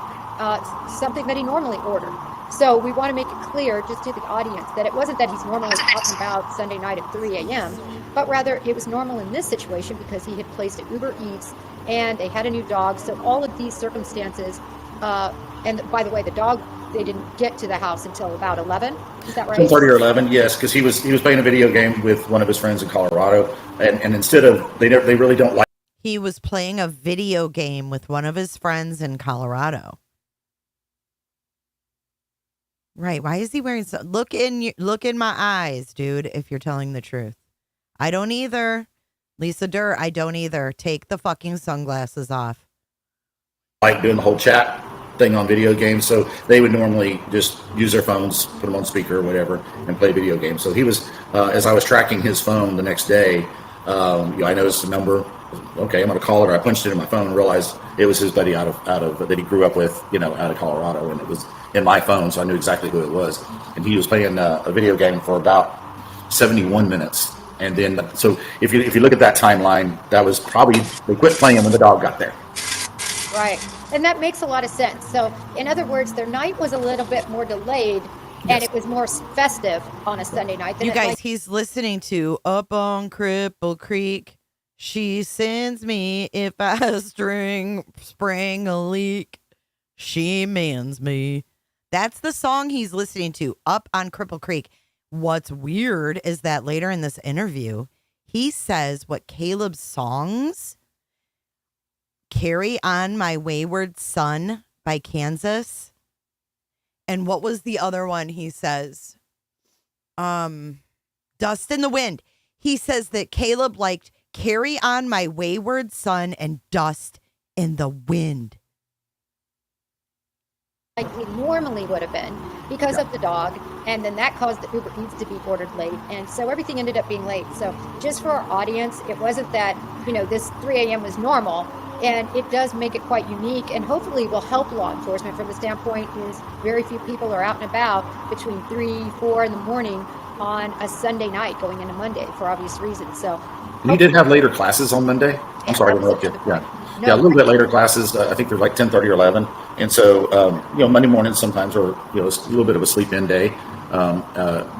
something that he normally ordered. So we want to make it clear just to the audience that it wasn't that he's normally talking about Sunday night at 3 a.m., but rather it was normal in this situation because he had placed at Uber Eats and they had a new dog. So all of these circumstances, and by the way, the dog, they didn't get to the house until about 11. Is that right? 10:30 or 11, yes, because he was playing a video game with one of his friends in Colorado, and instead of they really don't like. He was playing a video game with one of his friends in Colorado. Right. Why is he wearing look in my eyes, dude, if you're telling the truth. I don't either. Lisa Durr, I don't either. Take the fucking sunglasses off. Like doing the whole chat thing on video games, so they would normally just use their phones, put them on speaker or whatever, and play video games. So he was, as I was tracking his phone the next day, I noticed the number. Okay, I'm gonna call it. Or I punched it in my phone and realized it was his buddy out of that he grew up with, out of Colorado, and it was in my phone, so I knew exactly who it was. And he was playing a video game for about 71 minutes. And then, so if you look at that timeline, that was probably, they quit playing when the dog got there. Right. And that makes a lot of sense. So, in other words, their night was a little bit more delayed, and it was more festive on a Sunday night. Than you guys, he's listening to Up on Cripple Creek. She sends me if I spring a leak. She mans me. That's the song he's listening to, Up on Cripple Creek. What's weird is that later in this interview, he says what Caleb's songs, Carry On My Wayward Son by Kansas. And what was the other one he says? Dust in the Wind. He says that Caleb liked Carry On My Wayward Son and Dust in the Wind. Like we normally would have been because of the dog, and then that caused the Uber Eats to be ordered late, and so everything ended up being late. So just for our audience, it wasn't that this 3 a.m. was normal, and it does make it quite unique, and hopefully will help law enforcement from the standpoint is very few people are out and about between 3-4 in the morning on a Sunday night going into Monday for obvious reasons. So he did have later classes on Monday. I'm sorry to interrupt you. Yeah, a little bit later classes. I think they're like 10:30 or 11. And so, Monday mornings sometimes are, it's a little bit of a sleep in day.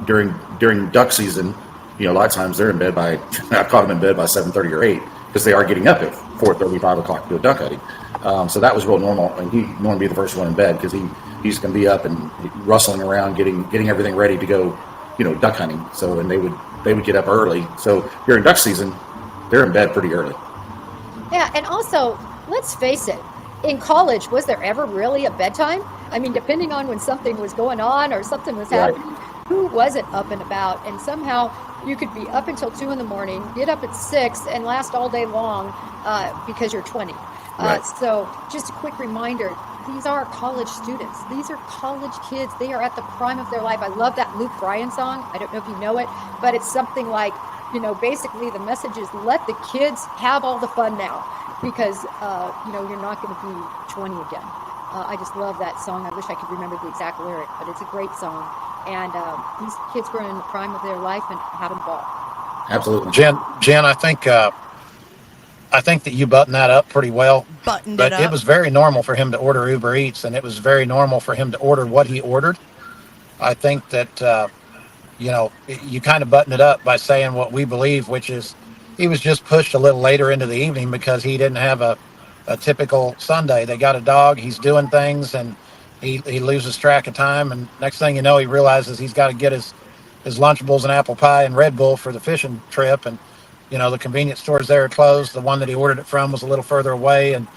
During duck season, a lot of times they're in bed by, I caught them in bed by 7:30 or 8 because they are getting up at 4:30, 5 o'clock to do a duck hunting. So that was real normal. And he'd normally be the first one in bed because he's going to be up and rustling around, getting everything ready to go, duck hunting. So, and they would they would get up early. So during duck season, they're in bed pretty early. Yeah, and also, let's face it, in college, was there ever really a bedtime? I mean, depending on when something was going on or something was Right. happening, who wasn't up and about? And somehow you could be up until 2 in the morning, get up at 6, and last all day long because you're 20. Right. So just a quick reminder, these are college students. These are college kids. They are at the prime of their life. I love that Luke Bryan song. I don't know if you know it, but it's something like, basically the message is let the kids have all the fun now because, you're not going to be 20 again. I just love that song. I wish I could remember the exact lyric, but it's a great song. And these kids were in the prime of their life and having ball. Absolutely. Jen, I think that you buttoned that up pretty well. Buttoned But it it up. was very normal for him to order Uber Eats, and it was very normal for him to order what he ordered. I think that, you kind of button it up by saying what we believe, which is he was just pushed a little later into the evening because he didn't have a typical Sunday. They got a dog, he's doing things, and he loses track of time. And next thing you know, he realizes he's got to get his Lunchables and apple pie and Red Bull for the fishing trip. And, the convenience stores there are closed. The one that he ordered it from was a little further away. And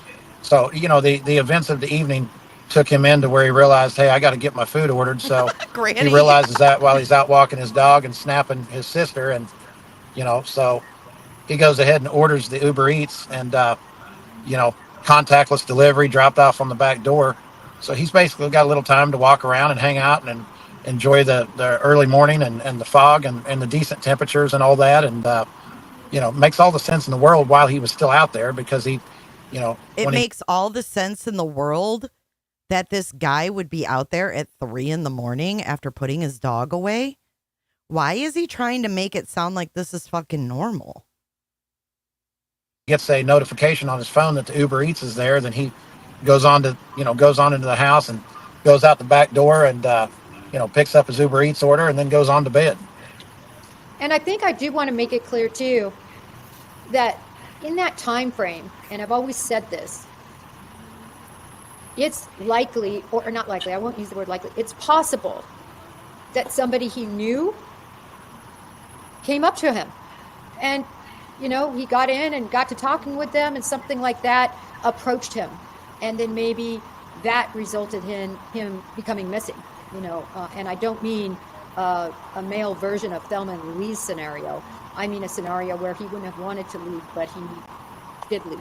so, the events of the evening took him into where he realized, hey, I got to get my food ordered. So Granny. he realizes that while he's out walking his dog and snapping his sister. And, so he goes ahead and orders the Uber Eats and, contactless delivery dropped off on the back door. So he's basically got a little time to walk around and hang out and enjoy the early morning and the fog and the decent temperatures and all that. And, makes all the sense in the world while he was still out there because he, It makes all the sense in the world that this guy would be out there at 3 a.m. after putting his dog away. Why is he trying to make it sound like this is fucking normal? gets a notification on his phone that the Uber Eats is there, then he goes on into the house and goes out the back door and, picks up his Uber Eats order and then goes on to bed. And I think I do want to make it clear too that in that time frame, and I've always said this, it's likely, or not likely, I won't use the word likely, it's possible that somebody he knew came up to him and, he got in and got to talking with them and something like that approached him. And then maybe that resulted in him becoming missing, and I don't mean a male version of Thelma and Louise scenario. I mean a scenario where he wouldn't have wanted to leave, but he did leave.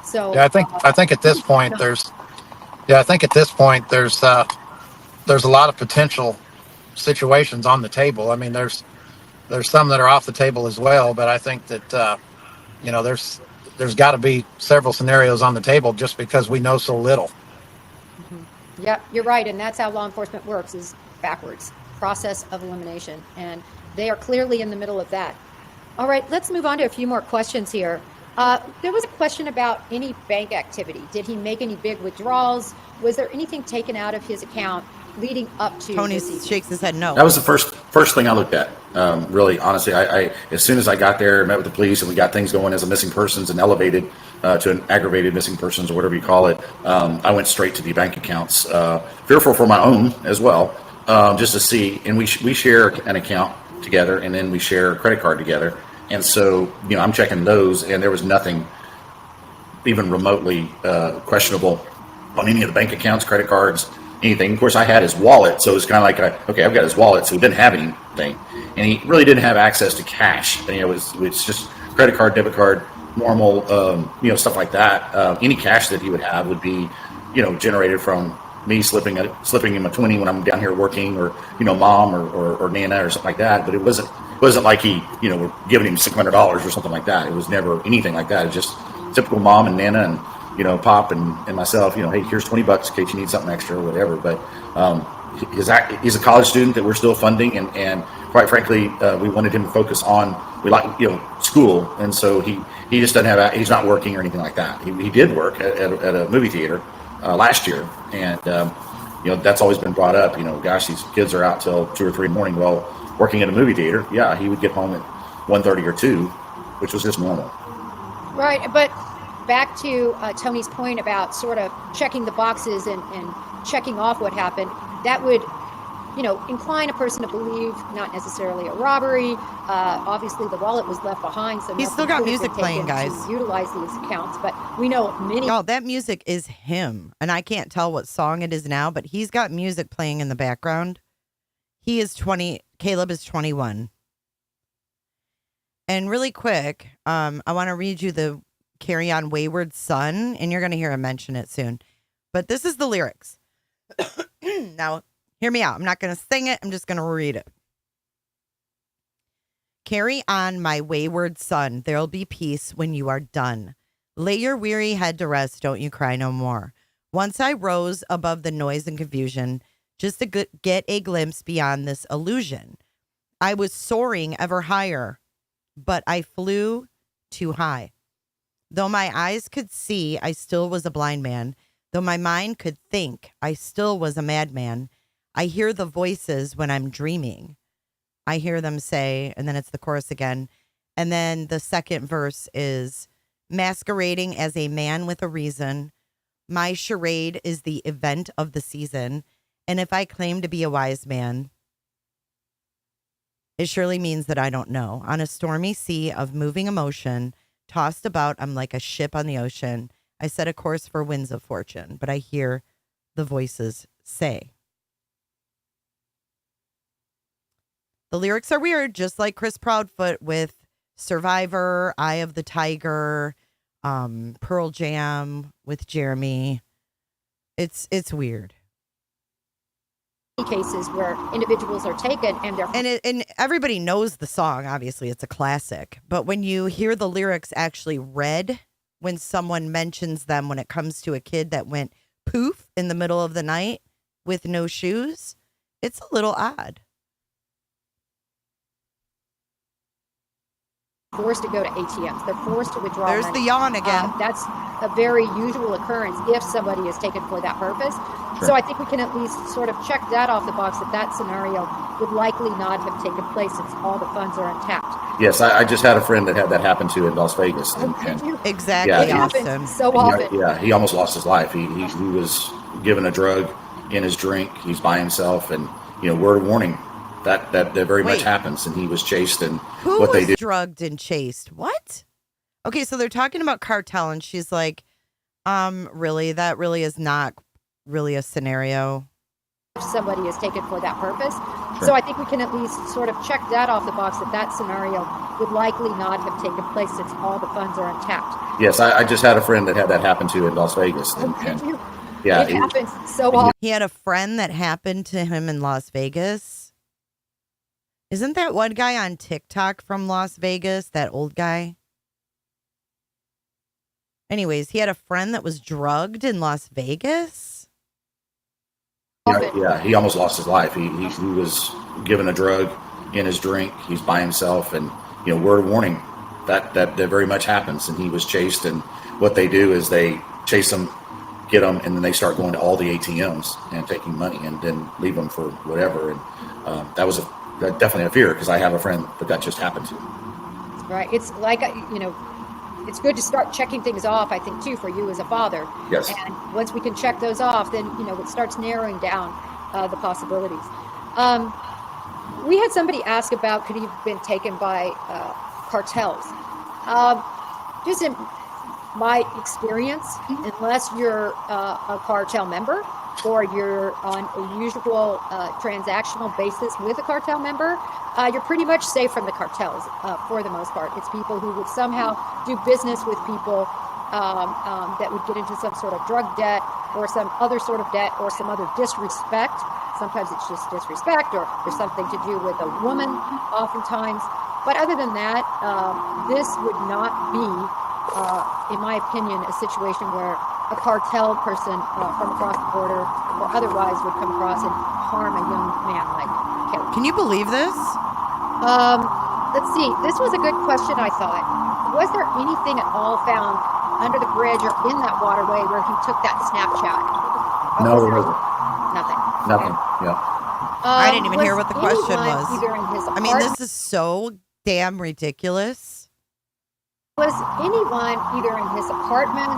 So Yeah, I think at this point there's a lot of potential situations on the table. I mean, there's some that are off the table as well, but I think that there's got to be several scenarios on the table just because we know so little. yeah, you're right, and that's how law enforcement works, is backwards, process of elimination, and they are clearly in the middle of that. All right, let's move on to a few more questions here. There was a question about any bank activity. Did he make any big withdrawals? Was there anything taken out of his account leading up to Tony this evening? shakes his head no. That was the first thing I looked at. Really, honestly, I as soon as I got there, met with the police, and we got things going as a missing persons and elevated to an aggravated missing persons or whatever you call it. I went straight to the bank accounts, fearful for my own as well, just to see. And we share an account together, and then we share a credit card together. And so, I'm checking those, and there was nothing even remotely questionable on any of the bank accounts, credit cards, anything. Of course, I had his wallet, so it was kind of like, okay, I've got his wallet, so he didn't have anything, and he really didn't have access to cash. And it's just credit card, debit card, normal, stuff like that. Any cash that he would have would be, generated from me slipping him a 20 when I'm down here working, or mom or Nana or something like that. But it wasn't like he were giving him $600 or something like that. It was never anything like that. It's just typical mom and Nana and Pop and myself, hey, here's $20 in case you need something extra or whatever. But he's a college student that we're still funding, and quite frankly, we wanted him to focus on school, and so he just doesn't have, he's not working or anything like that. He did work at a movie theater last year, and that's always been brought up. Gosh, these kids are out till 2 or 3 in the morning. Well, working at a movie theater, yeah, he would get home at 1:30 or 2, which was just normal. Right, but back to Tony's point about sort of checking the boxes and checking off what happened, that would incline a person to believe not necessarily a robbery. Obviously, the wallet was left behind, so He's still nothing got could have music been playing, taken guys. to utilize these accounts, but we know many. Y'all, that music is him. And I can't tell what song it is now, but he's got music playing in the background. He is 20. Caleb is 21. And really quick, I want to read you the Carry On Wayward Son, and you're going to hear him mention it soon. But this is the lyrics. Now, hear me out. I'm not going to sing it. I'm just going to read it. Carry on, my wayward son. There'll be peace when you are done. Lay your weary head to rest. Don't you cry no more. Once I rose above the noise and confusion, just to get a glimpse beyond this illusion. I was soaring ever higher, but I flew too high. Though my eyes could see, I still was a blind man. Though my mind could think, I still was a madman. I hear the voices when I'm dreaming. I hear them say, and then it's the chorus again. And then the second verse is, masquerading as a man with a reason. My charade is the event of the season. And if I claim to be a wise man, it surely means that I don't know. On a stormy sea of moving emotion, tossed about, I'm like a ship on the ocean. I set a course for winds of fortune, but I hear the voices say. The lyrics are weird, just like Chris Proudfoot with Survivor, Eye of the Tiger, Pearl Jam with Jeremy. It's weird. Cases where individuals are taken and they're And everybody knows the song. Obviously, it's a classic. But when you hear the lyrics actually read, when someone mentions them, when it comes to a kid that went poof in the middle of the night with no shoes, it's a little odd. forced to go to ATMs. They're forced to withdraw There's money. the yawn again. That's a very usual occurrence if somebody is taken for that purpose. Sure. So I think we can at least sort of check that off the box that scenario would likely not have taken place since all the funds are intact. Yes, I just had a friend that had that happen to in Las Vegas. Exactly. Yeah, It happens Awesome. so often. Yeah, he almost lost his life. He was given a drug in his drink. He's by himself, and word of warning that very much Wait. happens. And he was chased, and Who what was they did. drugged and chased? What? Okay, so they're talking about cartel, and she's like, really? That really is not really a scenario. If somebody is taken for that purpose. Sure. So I think we can at least sort of check that off the box that scenario would likely not have taken place since all the funds are intact. Yes, I just had a friend that had that happen to in Las Vegas. And yeah, It happens so often. He had a friend that happened to him in Las Vegas. Isn't that one guy on TikTok from Las Vegas, that old guy? Anyways, he had a friend that was drugged in Las Vegas. yeah, he almost lost his life. He was given a drug in his drink. He's by himself, and word of warning that very much happens. And he was chased, and what they do is they chase him, get him, and then they start going to all the ATMs and taking money, and then leave them for whatever. And that was definitely a fear, because I have a friend that just happened to. Right. It's like, it's good to start checking things off, I think, too, for you as a father. Yes. And once we can check those off, then, it starts narrowing down the possibilities. We had somebody ask about, could he have been taken by cartels? Just in my experience, unless you're a cartel member or you're on a usual transactional basis with a cartel member, you're pretty much safe from the cartels for the most part. It's people who would somehow do business with people that would get into some sort of drug debt or some other sort of debt or some other disrespect. Sometimes it's just disrespect, or there's something to do with a woman oftentimes. But other than that, this would not be, in my opinion, a situation where a cartel person from across the border or otherwise would come across and harm a young man like Kelly. Can you believe this? Let's see. This was a good question, I thought. Was there anything at all found under the bridge or in that waterway where he took that Snapchat? No, there wasn't. Nothing. Nothing. Yeah. I didn't even hear what the question anyone was. Either in his I mean, this is so damn ridiculous. Was anyone either in his apartment,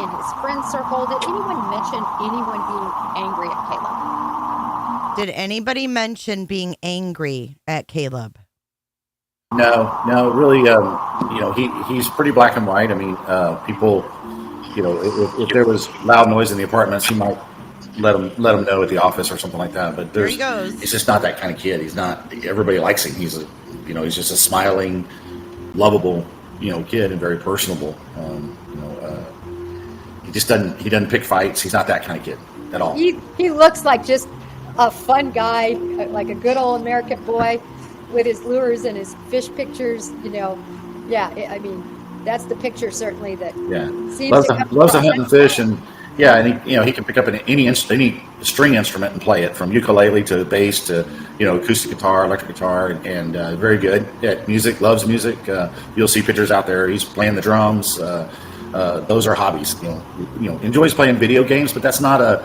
in his friend circle, did anyone mention anyone being angry at Caleb? Did anybody mention being angry at Caleb? No, really. He's pretty black and white. I mean, people, if there was loud noise in the apartments, he might let him know at the office or something like that. But There he goes. he's just not that kind of kid. He's not. Everybody likes him. He's just a smiling, lovable, kid and very personable. He doesn't pick fights. He's not that kind of kid at all. He looks like just a fun guy, like a good old American boy with his lures and his fish pictures, Yeah, I mean, that's the picture certainly that seems loves to to, come loves to across. hunt and fish, and he can pick up any string instrument and play it, from ukulele to bass to acoustic guitar, electric guitar, and very good at music. Loves music. You'll see pictures out there. He's playing the drums. Those are hobbies. Enjoys playing video games, but that's not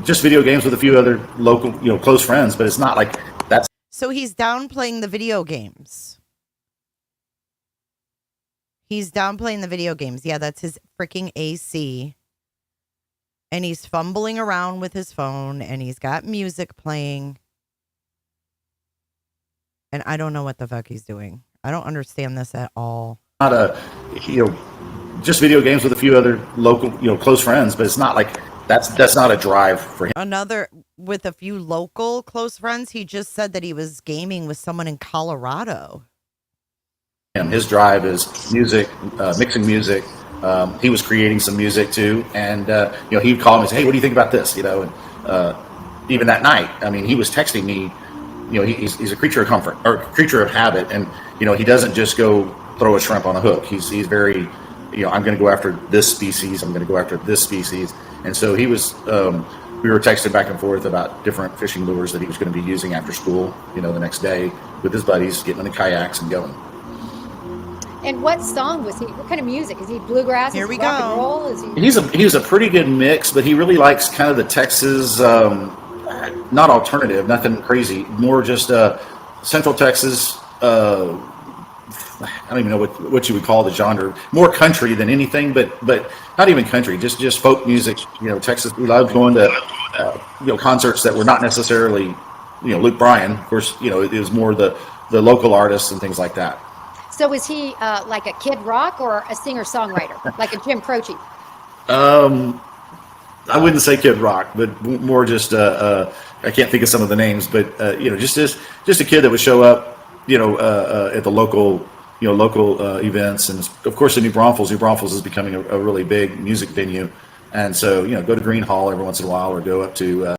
just video games with a few other local close friends. But it's not like that's. So he's downplaying the video games. Yeah, that's his freaking AC. And he's fumbling around with his phone, and he's got music playing. And I don't know what the fuck he's doing. I don't understand this at all. Not just video games with a few other local close friends, but it's not like that's not a drive for him. Another with a few local close friends. He just said that he was gaming with someone in Colorado. His drive is music, mixing music. He was creating some music too, and he'd call me and say, "Hey, what do you think about this?" And even that night, I mean, he was texting me. He's a creature of comfort or creature of habit, and he doesn't just go throw a shrimp on a hook. He's very, I'm going to go after this species. I'm going to go after this species, and so he was. We were texting back and forth about different fishing lures that he was going to be using after school. The next day with his buddies, getting in the kayaks and going. And what song was he? What kind of music? Is he bluegrass? Here Is we he rock go. and roll? Is he? He's a pretty good mix, but he really likes kind of the Texas, not alternative, nothing crazy, more just Central Texas. I don't even know what you would call the genre. More country than anything, but not even country. Just folk music. Texas. We loved going to concerts that were not necessarily Luke Bryan. Of course, it was more the local artists and things like that. So is he like a Kid Rock or a singer-songwriter, like a Jim Croce? I wouldn't say Kid Rock, but more just I can't think of some of the names, but just a kid that would show up, at the local events, and of course in New Braunfels. New Braunfels is becoming a really big music venue, and so go to Green Hall every once in a while, or go up to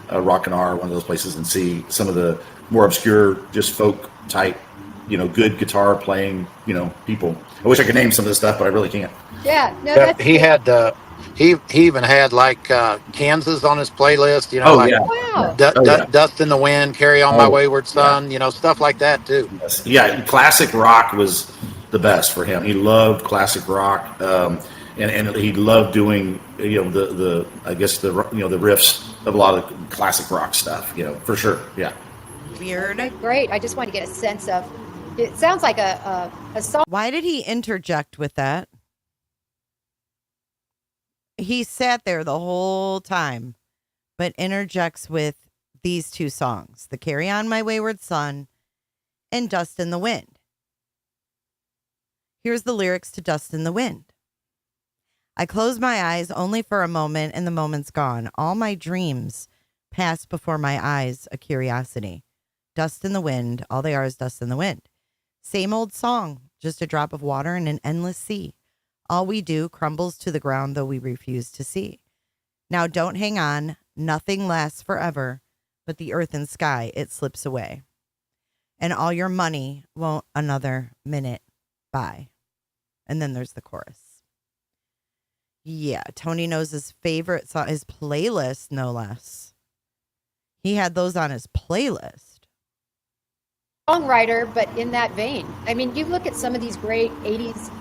Rock and R, one of those places, and see some of the more obscure, just folk type. Good guitar playing, people. I wish I could name some of this stuff, but I really can't. Yeah, no, Yeah, that's he had he even had like Kansas on his playlist. wow. Dust in the Wind, Carry On My Wayward Son. Stuff like that too. Yes. Yeah, classic rock was the best for him. He loved classic rock, and he loved doing the I guess the riffs of a lot of classic rock stuff. For sure. Yeah. Weird. Great. I just want to get a sense of. It sounds like a song. Why did he interject with that? He sat there the whole time, but interjects with these two songs, the Carry On My Wayward Son and Dust in the Wind. Here's the lyrics to Dust in the Wind. I close my eyes only for a moment, and the moment's gone. All my dreams pass before my eyes, a curiosity. Dust in the wind, all they are is dust in the wind. Same old song, just a drop of water in an endless sea. All we do crumbles to the ground, though we refuse to see. Now don't hang on, nothing lasts forever, but the earth and sky, it slips away. And all your money won't another minute buy. And then there's the chorus. Yeah, Tony knows his favorite song, his playlist, no less. He had those on his playlist. Songwriter, but in that vein. I mean, you look at some of these great 80s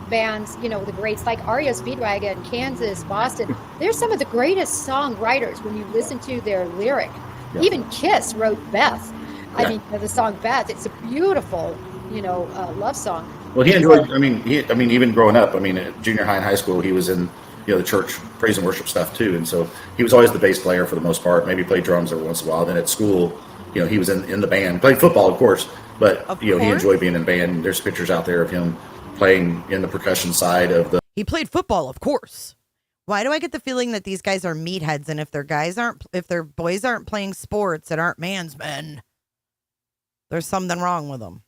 bands, the greats like REO Speedwagon, Kansas, Boston. They're some of the greatest songwriters when you listen to their lyric. Yeah. Even Kiss wrote Beth. Yeah. I mean, the song Beth, it's a beautiful, love song. Well, he enjoyed, even growing up, at junior high and high school, he was in the church praise and worship stuff too. And so he was always the bass player for the most part. Maybe played drums every once in a while. Then at school, he was in the band, played football, of course, but he enjoyed being in the band. There's pictures out there of him playing in the percussion side of the. He played football, of course. Why do I get the feeling that these guys are meatheads, and if their boys aren't playing sports that aren't man's men, there's something wrong with them.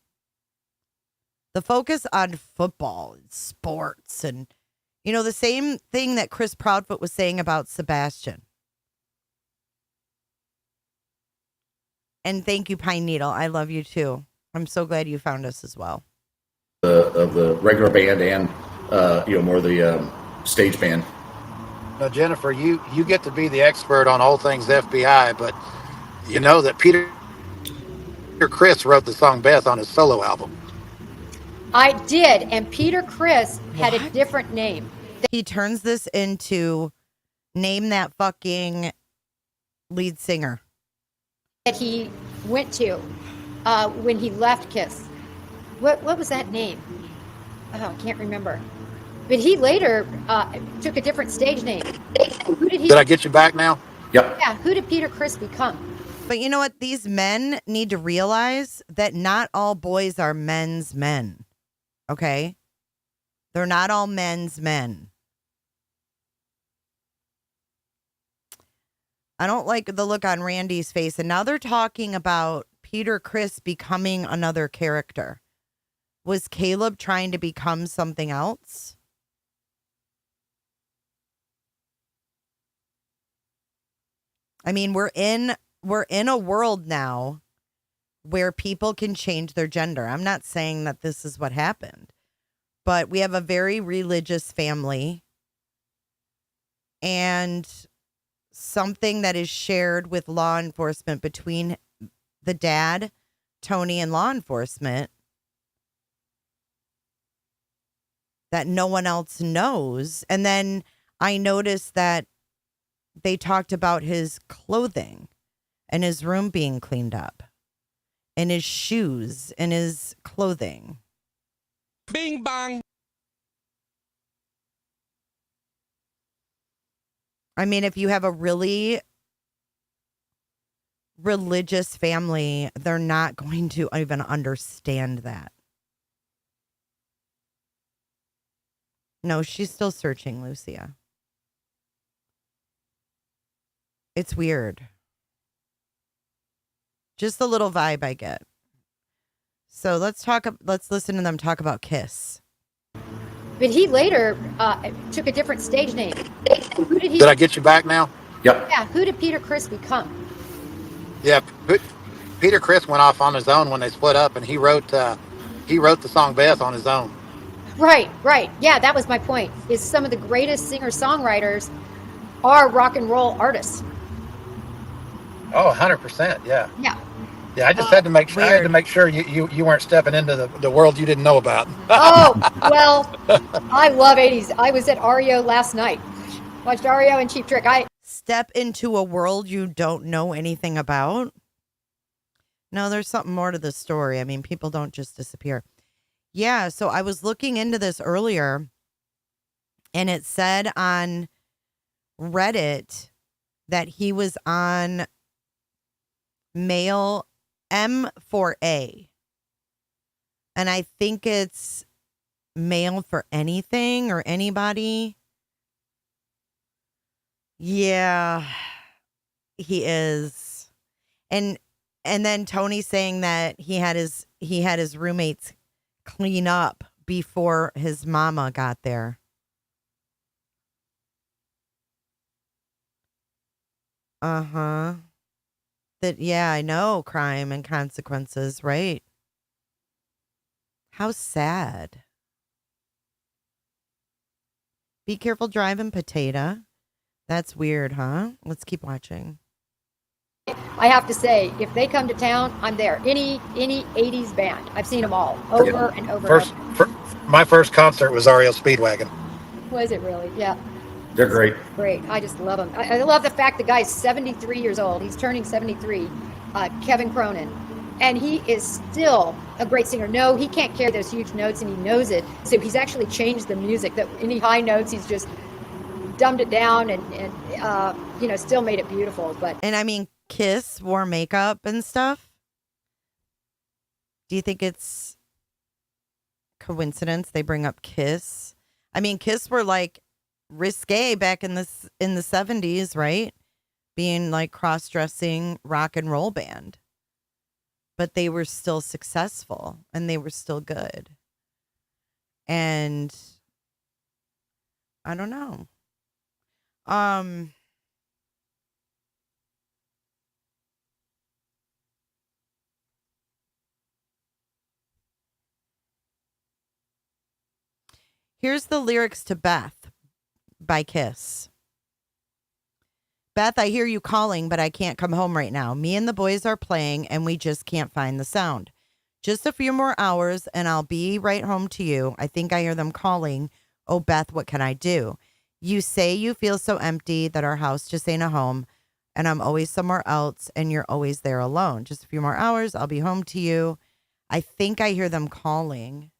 The focus on football and sports, and the same thing that Chris Proudfoot was saying about Sebastian. And thank you, Pine Needle. I love you too. I'm so glad you found us as well. Of the regular band and more the stage band. Now, Jennifer, you get to be the expert on all things FBI, but you know that Peter Criss wrote the song Beth on his solo album. I did, and Peter Criss had a different name. He turns this into name that fucking lead singer That he went to when he left Kiss. What was that name? Oh, I can't remember. But he later took a different stage name. Who did he? Did I get you back now? Yep. Yeah, who did Peter Criss become? But you know what? These men need to realize that not all boys are men's men. Okay? They're not all men's men. I don't like the look on Randy's face. And now they're talking about Peter Criss becoming another character. Was Caleb trying to become something else? I mean, we're in a world now where people can change their gender. I'm not saying that this is what happened, but we have a very religious family and something that is shared with law enforcement between the dad, Tony, and law enforcement that no one else knows. And then I noticed that they talked about his clothing and his room being cleaned up and his shoes and his clothing. Bing bang. I mean, if you have a really religious family, they're not going to even understand that. No, she's still searching, Lucia. It's weird. Just the little vibe I get. So let's listen to them talk about Kiss. But he later took a different stage name. Who did he? Did I get you back now? Yep. Yeah, who did Peter Criss become? Yeah, Peter Criss went off on his own when they split up, and he wrote the song Beth on his own. Right. Yeah, that was my point. Is some of the greatest singer-songwriters are rock and roll artists. Oh, 100%, yeah. Yeah. Yeah, I just had to make sure. I had to make sure you weren't stepping into the world you didn't know about. Oh, well, I love 80s. I was at REO last night. Watched REO and Cheap Trick. Step into a world you don't know anything about? No, there's something more to the story. I mean, people don't just disappear. Yeah, so I was looking into this earlier, and it said on Reddit that he was on male M4A. And I think it's male for anything or anybody. Yeah, he is. And then Tony saying that he had his roommates clean up before his mama got there. Uh-huh. That, yeah, I know, crime and consequences, right? How sad. Be careful driving, potato. That's weird, huh? Let's keep watching. I have to say, if they come to town, I'm there. Any 80s band. I've seen them all over and over. My first concert was REO Speedwagon. Was it really? Yeah. They're great. Great. I just love him. I love the fact the guy's 73 years old. He's turning 73. Kevin Cronin. And he is still a great singer. No, he can't carry those huge notes, and he knows it. So he's actually changed the music. That any high notes, he's just dumbed it down and still made it beautiful. But And I mean, Kiss wore makeup and stuff. Do you think it's coincidence they bring up Kiss? I mean, Kiss were like risque back in the 70s, right? Being like cross-dressing rock and roll band. But they were still successful and they were still good. And I don't know. Here's the lyrics to Beth by Kiss. Beth, I hear you calling, but I can't come home right now. Me and the boys are playing, and we just can't find the sound. Just a few more hours, and I'll be right home to you. I think I hear them calling. Oh, Beth, what can I do? You say you feel so empty that our house just ain't a home, and I'm always somewhere else, and you're always there alone. Just a few more hours, I'll be home to you. I think I hear them calling.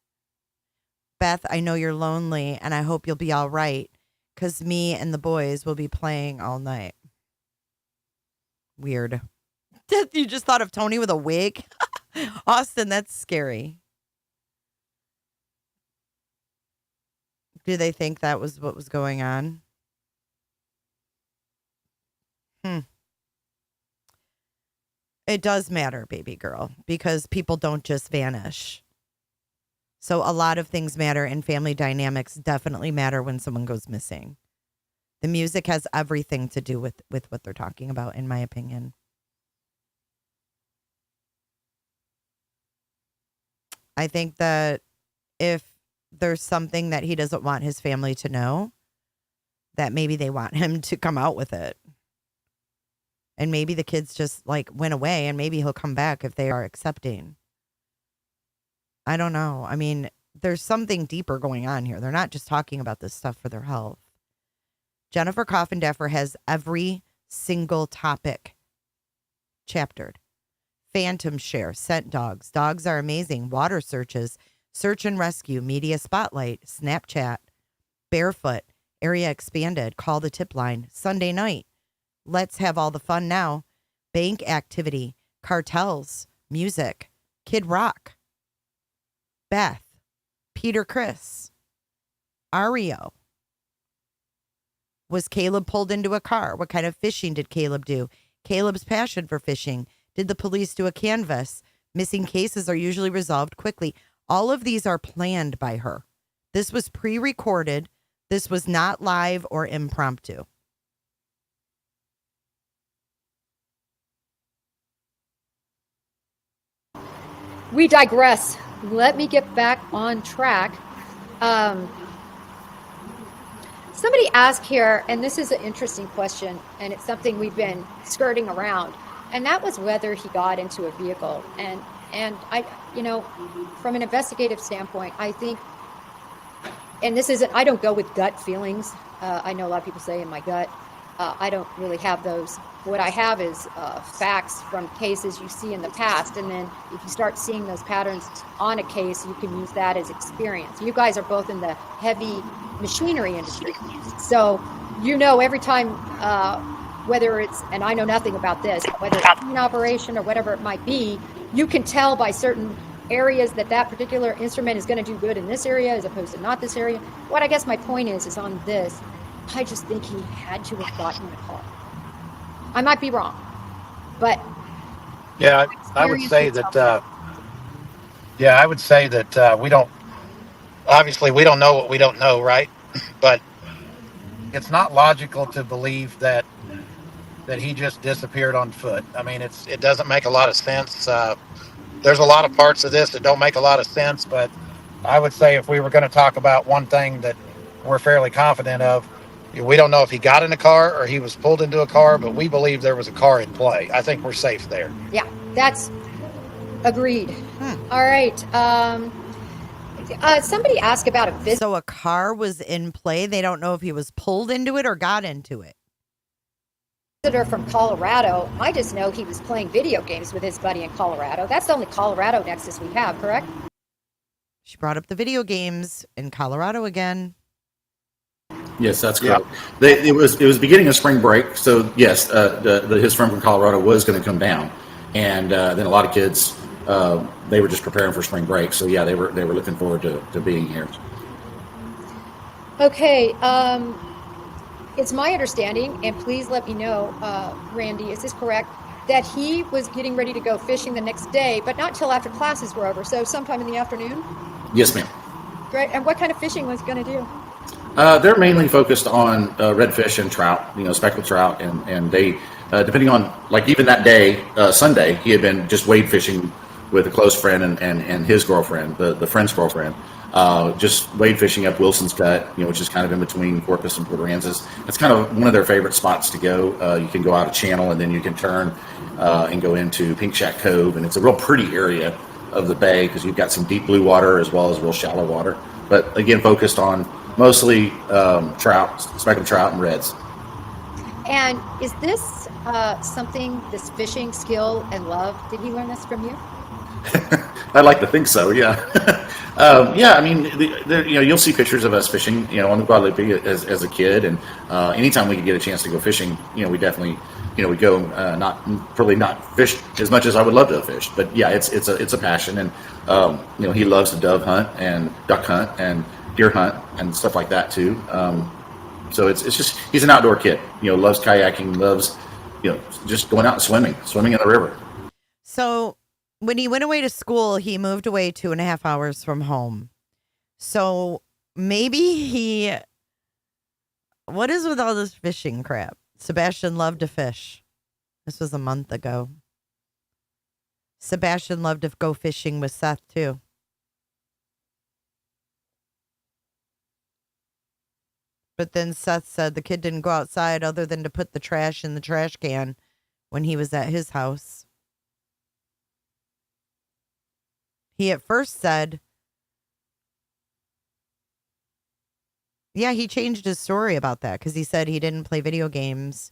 Beth, I know you're lonely, and I hope you'll be all right, because me and the boys will be playing all night. Weird. You just thought of Tony with a wig? Austin, that's scary. Do they think that was what was going on? It does matter, baby girl, because people don't just vanish. So a lot of things matter, and family dynamics definitely matter when someone goes missing. The music has everything to do with what they're talking about, in my opinion. I think that if there's something that he doesn't want his family to know, that maybe they want him to come out with it. And maybe the kids just like went away, and maybe he'll come back if they are accepting. I don't know. I mean, there's something deeper going on here. They're not just talking about this stuff for their health. Jennifer Coffindaffer has every single topic chaptered. Phantom share, scent dogs. Dogs are amazing. Water searches, search and rescue, media spotlight, Snapchat, barefoot, area expanded, call the tip line, Sunday night. Let's have all the fun now. Bank activity, cartels, music, Kid Rock, Beth, Peter Chris, Ario. Was Caleb pulled into a car? What kind of fishing did Caleb do? Caleb's passion for fishing. Did the police do a canvass? Missing cases are usually resolved quickly. All of these are planned by her. This was pre-recorded. This was not live or impromptu. we digress. Let me get back on track. Somebody asked here, and this is an interesting question, and it's something we've been skirting around, and that was whether he got into a vehicle. And I, from an investigative standpoint, I think, and this isn't, I don't go with gut feelings. I know a lot of people say in my gut. I don't really have those. What I have is facts from cases you see in the past, and then if you start seeing those patterns on a case, you can use that as experience. You guys are both in the heavy machinery industry, so every time, whether it's, and I know nothing about this, whether it's an operation or whatever it might be, you can tell by certain areas that particular instrument is going to do good in this area as opposed to not this area. What I guess my point is on this, I just think he had to have gotten in a car. I might be wrong, but yeah, I would say that. I would say that we don't. Obviously, we don't know what we don't know, right? But it's not logical to believe that he just disappeared on foot. I mean, it doesn't make a lot of sense. There's a lot of parts of this that don't make a lot of sense, but I would say if we were going to talk about one thing that we're fairly confident of, we don't know if he got in a car or he was pulled into a car, but we believe there was a car in play. I think we're safe there. Yeah, that's agreed. All right. Somebody asked about a visit. So a car was in play. They don't know if he was pulled into it or got into it. Visitor from Colorado. I just know he was playing video games with his buddy in Colorado. That's the only Colorado nexus we have, correct? She brought up the video games in Colorado again. Yes, that's Yeah. correct. It was beginning of spring break, so yes, his friend from Colorado was going to come down, and then a lot of kids they were just preparing for spring break. So yeah, they were looking forward to being here. Okay, it's my understanding, and please let me know, Randy, is this correct, that he was getting ready to go fishing the next day, but not till after classes were over, so sometime in the afternoon? Yes, ma'am. Great. And what kind of fishing was he going to do? They're mainly focused on redfish and trout, speckled trout, and they, depending on, like even that day, Sunday, he had been just wade fishing with a close friend and his girlfriend, the friend's girlfriend, just wade fishing up Wilson's Cut, which is kind of in between Corpus and Port Aransas. It's kind of one of their favorite spots to go. You can go out a channel and then you can turn and go into Pink Shack Cove, and it's a real pretty area of the bay because you've got some deep blue water as well as real shallow water. But again, focused on mostly trout, speckled trout, and reds. And is this something, this fishing skill and love, did he learn this from you? I'd like to think so. Yeah, yeah. I mean, you'll see pictures of us fishing, on the Guadalupe as a kid, and anytime we could get a chance to go fishing, we definitely, we go. Probably not fish as much as I would love to have fished, but yeah, it's a passion, and he loves to dove hunt and duck hunt and deer hunt and stuff like that too. So it's just he's an outdoor kid. Loves kayaking, loves just going out and swimming in the river. So when he went away to school, he moved away 2.5 hours from home. So maybe what is with all this fishing crap? Sebastian loved to fish. This was a month ago. Sebastian loved to go fishing with Seth too. But then Seth said the kid didn't go outside other than to put the trash in the trash can when he was at his house. He at first said, yeah, he changed his story about that because he said he didn't play video games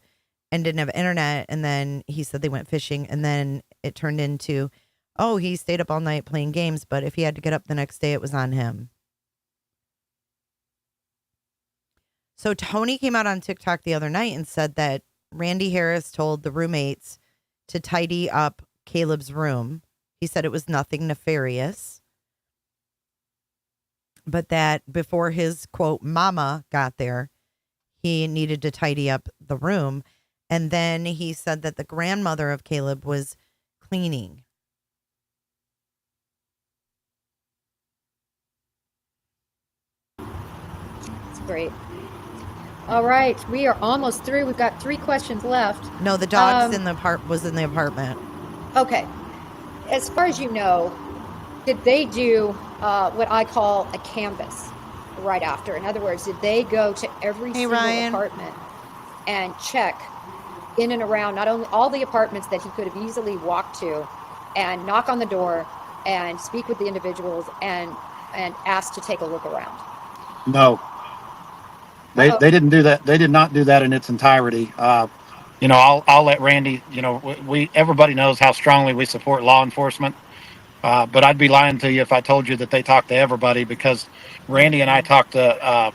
and didn't have internet. And then he said they went fishing, and then it turned into, oh, he stayed up all night playing games, but if he had to get up the next day, it was on him. So Tony came out on TikTok the other night and said that Randy Harris told the roommates to tidy up Caleb's room. He said it was nothing nefarious, but that before his, quote, mama got there, he needed to tidy up the room. And then he said that the grandmother of Caleb was cleaning. That's great. All right, we are almost through. We've got 3 questions left. No, the dog's was in the apartment. Okay. As far as you know, did they do what I call a canvas right after? In other words, did they go to every single apartment and check in and around not only all the apartments that he could have easily walked to and knock on the door and speak with the individuals and ask to take a look around? No. They didn't do that. They did not do that in its entirety. I'll let Randy, everybody knows how strongly we support law enforcement. But I'd be lying to you if I told you that they talked to everybody, because Randy and I talked to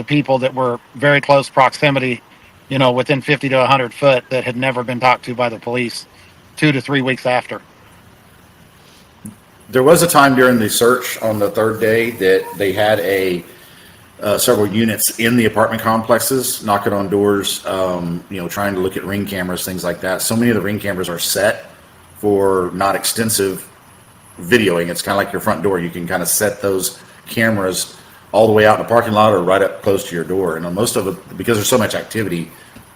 people that were very close proximity, within 50 to 100 foot, that had never been talked to by the police 2 to 3 weeks after. There was a time during the search on the third day that they had several units in the apartment complexes knocking on doors, trying to look at ring cameras, things like that. So many of the ring cameras are set for not extensive videoing. It's kind of like your front door. You can kind of set those cameras all the way out in the parking lot or right up close to your door. And on most of it, because there's so much activity,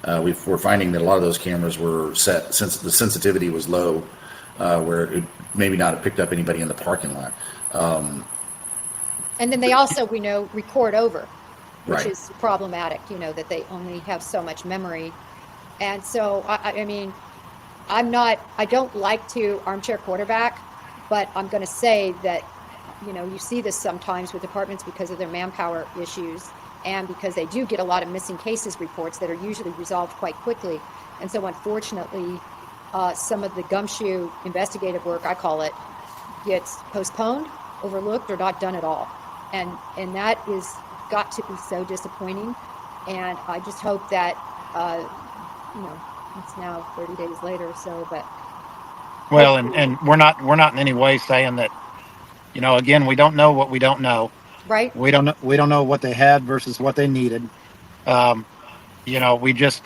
we're finding that a lot of those cameras were set since the sensitivity was low, where it maybe not have picked up anybody in the parking lot. And then they also, we know, record over, which Right. is problematic, that they only have so much memory. And so, I mean, I don't like to armchair quarterback, but I'm going to say that, you see this sometimes with departments because of their manpower issues and because they do get a lot of missing cases reports that are usually resolved quite quickly. And so, unfortunately, some of the gumshoe investigative work, I call it, gets postponed, overlooked, or not done at all. And that is got to be so disappointing. And I just hope that, it's now 30 days later or so, but Well, and we're not in any way saying that, again, we don't know what we don't know. right? We don't know what they had versus what they needed. Um, we just,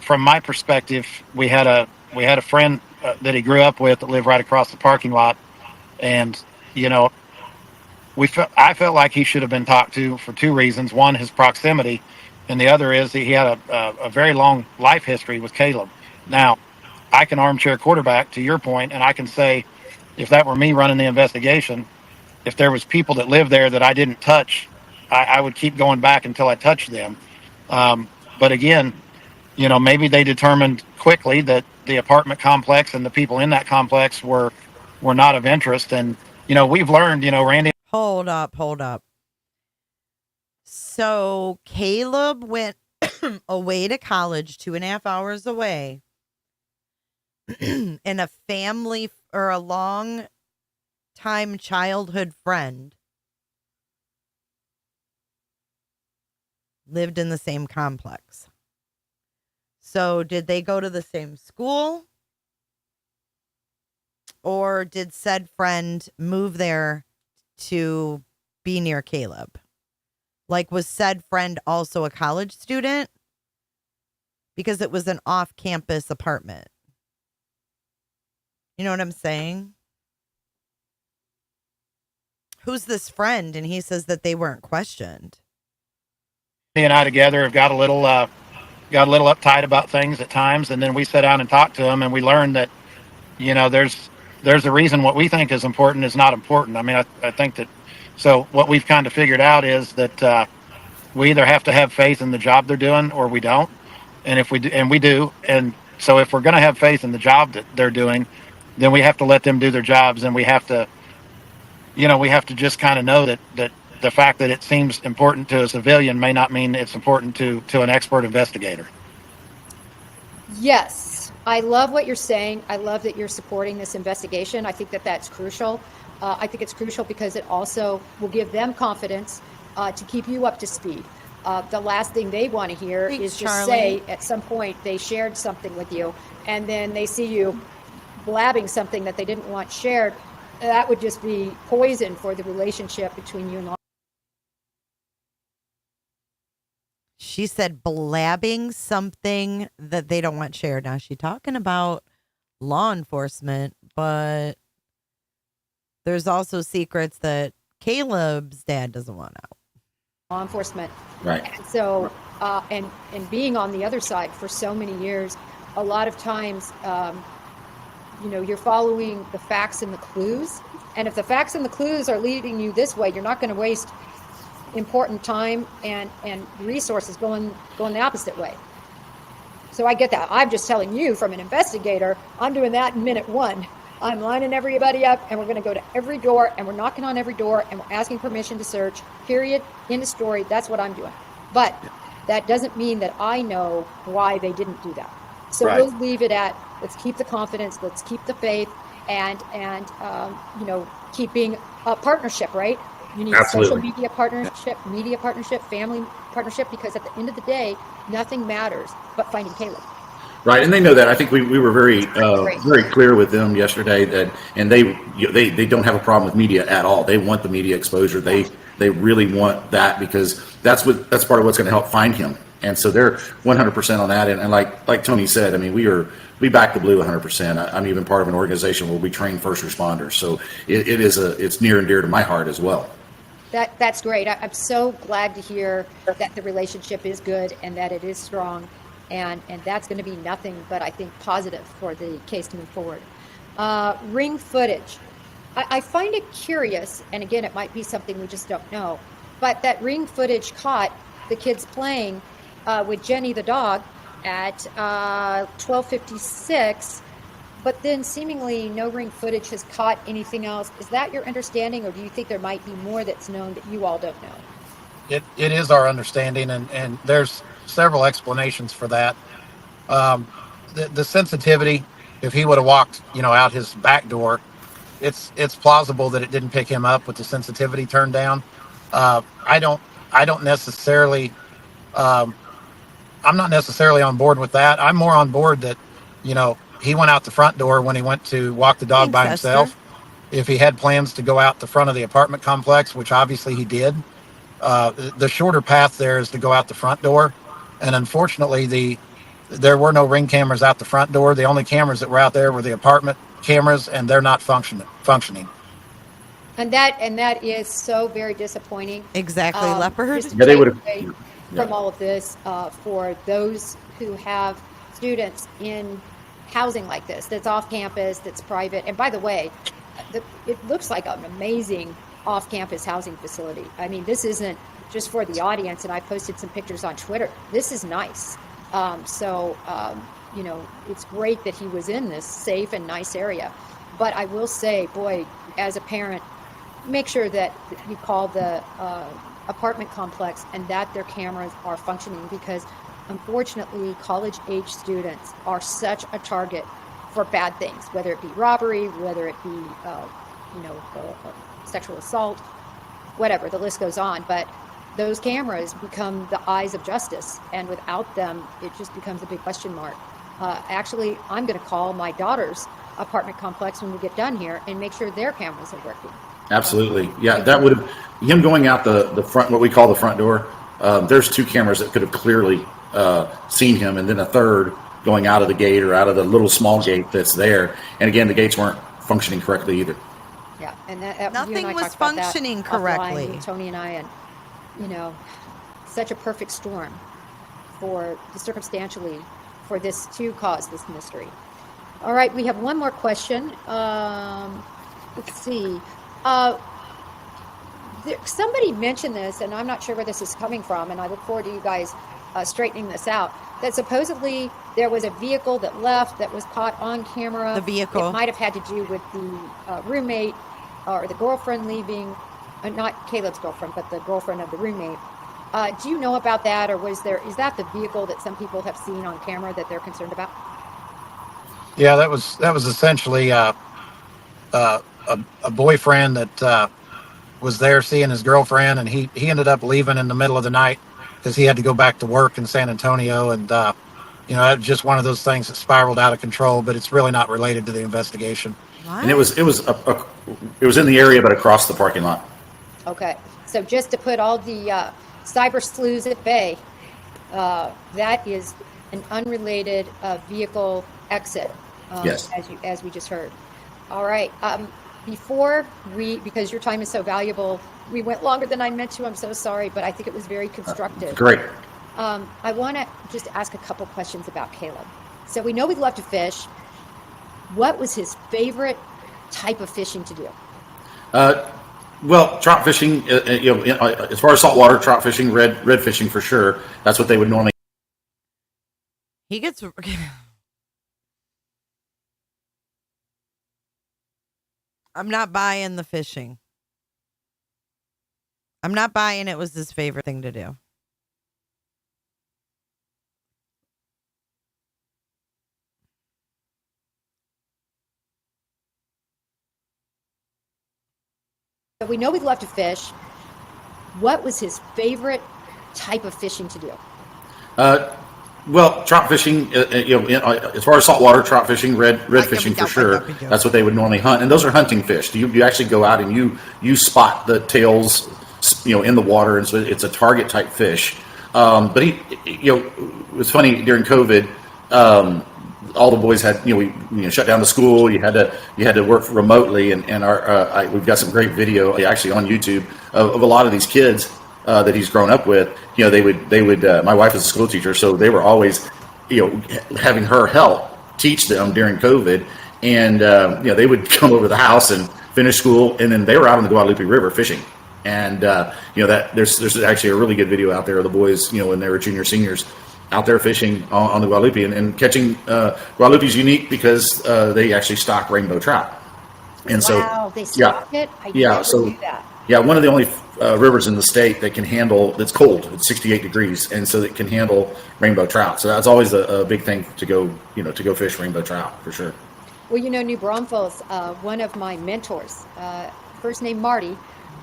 from my perspective, we had a friend that he grew up with that lived right across the parking lot, and you know, I felt like he should have been talked to for two reasons. One, his proximity, and the other is that he had a very long life history with Caleb. Now, I can armchair quarterback to your point, and I can say, if that were me running the investigation, if there was people that lived there that I didn't touch, I would keep going back until I touched them. But again, maybe they determined quickly that the apartment complex and the people in that complex were not of interest. And we've learned, Randy. Hold up. So Caleb went away to college 2.5 hours away. And a family or a long time childhood friend lived in the same complex. So did they go to the same school? Or did said friend move there to be near Caleb? Like, was said friend also a college student? Because it was an off-campus apartment. You know what I'm saying? Who's this friend? And he says that they weren't questioned. He and I together have got a little uptight about things at times, and then we sat down and talked to him, and we learned that there's a reason what we think is important is not important. I mean, I think that. So what we've kind of figured out is that we either have to have faith in the job they're doing or we don't, and if we do, and we do, and so if we're going to have faith in the job that they're doing, then we have to let them do their jobs, and we have to just kind of know that the fact that it seems important to a civilian may not mean it's important to an expert investigator. Yes, I love what you're saying. I love that you're supporting this investigation. I think that that's crucial. I think it's crucial because it also will give them confidence to keep you up to speed. The last thing they want to hear is just say at some point they shared something with you, and then they see you blabbing something that they didn't want shared. That would just be poison for the relationship between you and law. She said blabbing something that they don't want shared. Now she's talking about law enforcement, but there's also secrets that Caleb's dad doesn't want out. Law enforcement. Right. And so, and being on the other side for so many years, a lot of times, you're following the facts and the clues. And if the facts and the clues are leading you this way, you're not going to waste important time and resources going the opposite way. So I get that. I'm just telling you from an investigator, I'm doing that in minute one. I'm lining everybody up, and we're going to go to every door, and we're knocking on every door, and we're asking permission to search, period, end of story. That's what I'm doing. But that doesn't mean that I know why they didn't do that. So Right. We'll leave it at, let's keep the confidence, let's keep the faith, and keep being a partnership, right? You need Absolutely. social media partnership, family partnership, because at the end of the day, nothing matters but finding Caleb. Right, and they know that. I think we were very Great. very clear with them yesterday that, and they don't have a problem with media at all. They want the media exposure. They really want that because that's part of what's going to help find him. And so they're 100% on that. And like Tony said, I mean, we back the blue 100%. I'm even part of an organization where we train first responders. So it's near and dear to my heart as well. That's great. I'm so glad to hear that the relationship is good and that it is strong. And that's going to be nothing but, I think, positive for the case to move forward. Ring footage. I find it curious, and again, it might be something we just don't know, but that ring footage caught the kids playing with Jenny the dog at 12:56, but then seemingly no ring footage has caught anything else. Is that your understanding, or do you think there might be more that's known that you all don't know? It is our understanding, and there's several explanations for that. The sensitivity, if he would have walked, out his back door, it's plausible that it didn't pick him up with the sensitivity turned down. I don't necessarily. I'm not necessarily on board with that. I'm more on board that, he went out the front door when he went to walk the dog Thanks, by Esther. himself. If he had plans to go out the front of the apartment complex, which obviously he did, the shorter path there is to go out the front door. And unfortunately, there were no ring cameras out the front door. The only cameras that were out there were the apartment cameras, and they're not functioning. And that is so very disappointing. Exactly, Leopard. Just Yeah, they take would've- away yeah. from all of this for those who have students in housing like this, that's off campus, that's private. And by the way, it looks like an amazing off-campus housing facility. I mean, this isn't just for the audience, and I posted some pictures on Twitter. This is nice. It's great that he was in this safe and nice area. But I will say, boy, as a parent, make sure that you call the apartment complex and that their cameras are functioning, because unfortunately, college-age students are such a target for bad things, whether it be robbery, whether it be, sexual assault, whatever, the list goes on. But those cameras become the eyes of justice, and without them, it just becomes a big question mark. Actually, I'm going to call my daughter's apartment complex when we get done here and make sure their cameras are working. Absolutely. Yeah, that would have, him going out the front, what we call the front door, there's 2 cameras that could have clearly seen him, and then a third going out of the gate or out of the little small gate that's there. And again, the gates weren't functioning correctly either. Yeah, and Nothing you and I was talked about that functioning offline, correctly. Tony and I, and such a perfect storm for circumstantially for this to cause this mystery. All right, we have one more question. Let's see. Somebody mentioned this, and I'm not sure where this is coming from, and I look forward to you guys straightening this out, that supposedly there was a vehicle that left that was caught on camera. The vehicle. It might have had to do with the roommate or the girlfriend leaving, not Caleb's girlfriend, but the girlfriend of the roommate. Do you know about that, or is that the vehicle that some people have seen on camera that they're concerned about? Yeah, that was essentially a boyfriend that was there seeing his girlfriend, and he ended up leaving in the middle of the night because he had to go back to work in San Antonio, and that was just one of those things that spiraled out of control. But it's really not related to the investigation. What? And it was in the area, but across the parking lot. Okay, so just to put all the cyber sleuths at bay, that is an unrelated vehicle exit. Yes. As we just heard. All right. Because your time is so valuable, we went longer than I meant to. I'm so sorry, but I think it was very constructive. Great. I want to just ask a couple questions about Caleb. So we know he loved to fish. What was his favorite type of fishing to do? Well, trout fishing, as far as saltwater trout fishing, red fishing for sure. That's what they would normally. He gets. I'm not buying the fishing. I'm not buying it was his favorite thing to do. So we know he loved to fish. What was his favorite type of fishing to do? Well, trout fishing, as far as saltwater trout fishing, red fishing for sure. That's what they would normally hunt, and those are hunting fish. You actually go out and you spot the tails, in the water, and so it's a target type fish. But it was funny during COVID. All the boys had, we shut down the school. You had to work remotely, and we've got some great video actually on YouTube of a lot of these kids that he's grown up with. They would. My wife is a school teacher, so they were always, having her help teach them during COVID, and they would come over to the house and finish school, and then they were out on the Guadalupe River fishing. And that there's actually a really good video out there of the boys, when they were junior seniors, out there fishing on the Guadalupe and catching. Guadalupe's unique because they actually stock rainbow trout, and They stock it. I never knew that. Yeah, one of the only rivers in the state that can handle, that's cold. It's 68 degrees, and so it can handle rainbow trout. So that's always a big thing to go fish rainbow trout for sure. Well, New Braunfels, one of my mentors, first name Marty,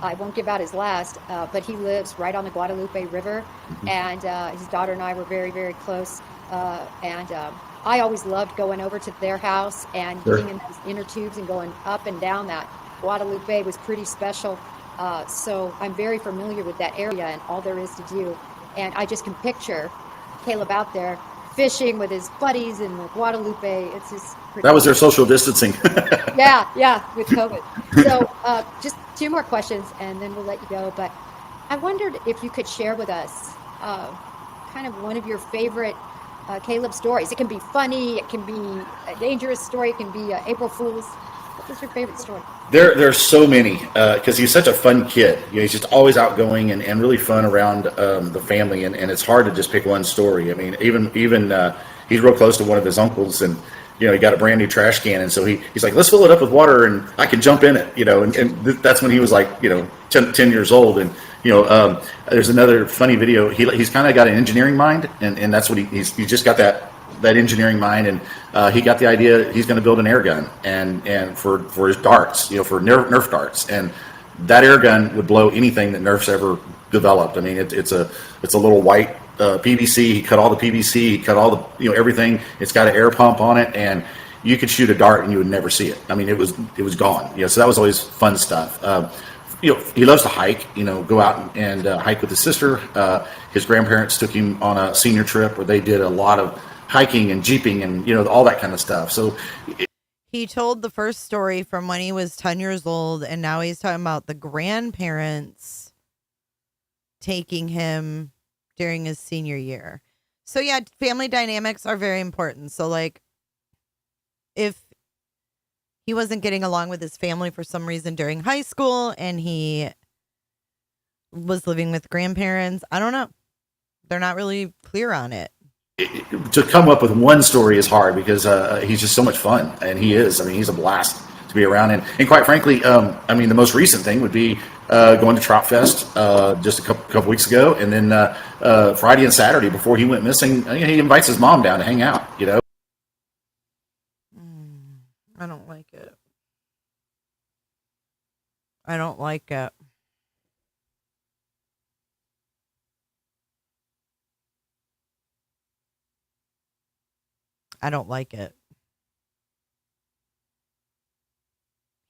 I won't give out his last, but he lives right on the Guadalupe River, and his daughter and I were very, very close. And I always loved going over to their house and Sure. getting in those inner tubes and going up and down that. Guadalupe was pretty special. So I'm very familiar with that area and all there is to do. And I just can picture Caleb out there fishing with his buddies in the Guadalupe. It's just pretty That was their social distancing. yeah, with COVID. So just two more questions, and then we'll let you go. But I wondered if you could share with us kind of one of your favorite Caleb stories. It can be funny, it can be a dangerous story, it can be April Fool's. What was your favorite story? There's so many because he's such a fun kid. He's just always outgoing and really fun around the family, and it's hard to just pick one story. I mean, even he's real close to one of his uncles, and he got a brand new trash can, and so he's like, let's fill it up with water, and I can jump in it, and that's when he was like 10 years old, and there's another funny video. He's kind of got an engineering mind, and that's what he's just got that engineering mind, and he got the idea he's going to build an air gun and for his darts, for Nerf darts, and that air gun would blow anything that Nerf's ever developed. I mean, it's a little white PVC. He cut all the PVC. He cut all the everything. It's got an air pump on it, and you could shoot a dart and you would never see it. I mean, it was gone. So that was always fun stuff. He loves to hike. Go out and hike with his sister. His grandparents took him on a senior trip where they did a lot of hiking and jeeping and all that kind of stuff. So He told the first story from when he was 10 years old, and now he's talking about the grandparents taking him during his senior year. So yeah, family dynamics are very important. So like if he wasn't getting along with his family for some reason during high school and he was living with grandparents, I don't know. They're not really clear on it. To come up with one story is hard because he's just so much fun, and he is. I mean, he's a blast to be around, and quite frankly, the most recent thing would be going to Trout Fest just a couple weeks ago, and then Friday and Saturday before he went missing, he invites his mom down to hang out. I don't like it. I don't like it. I don't like it.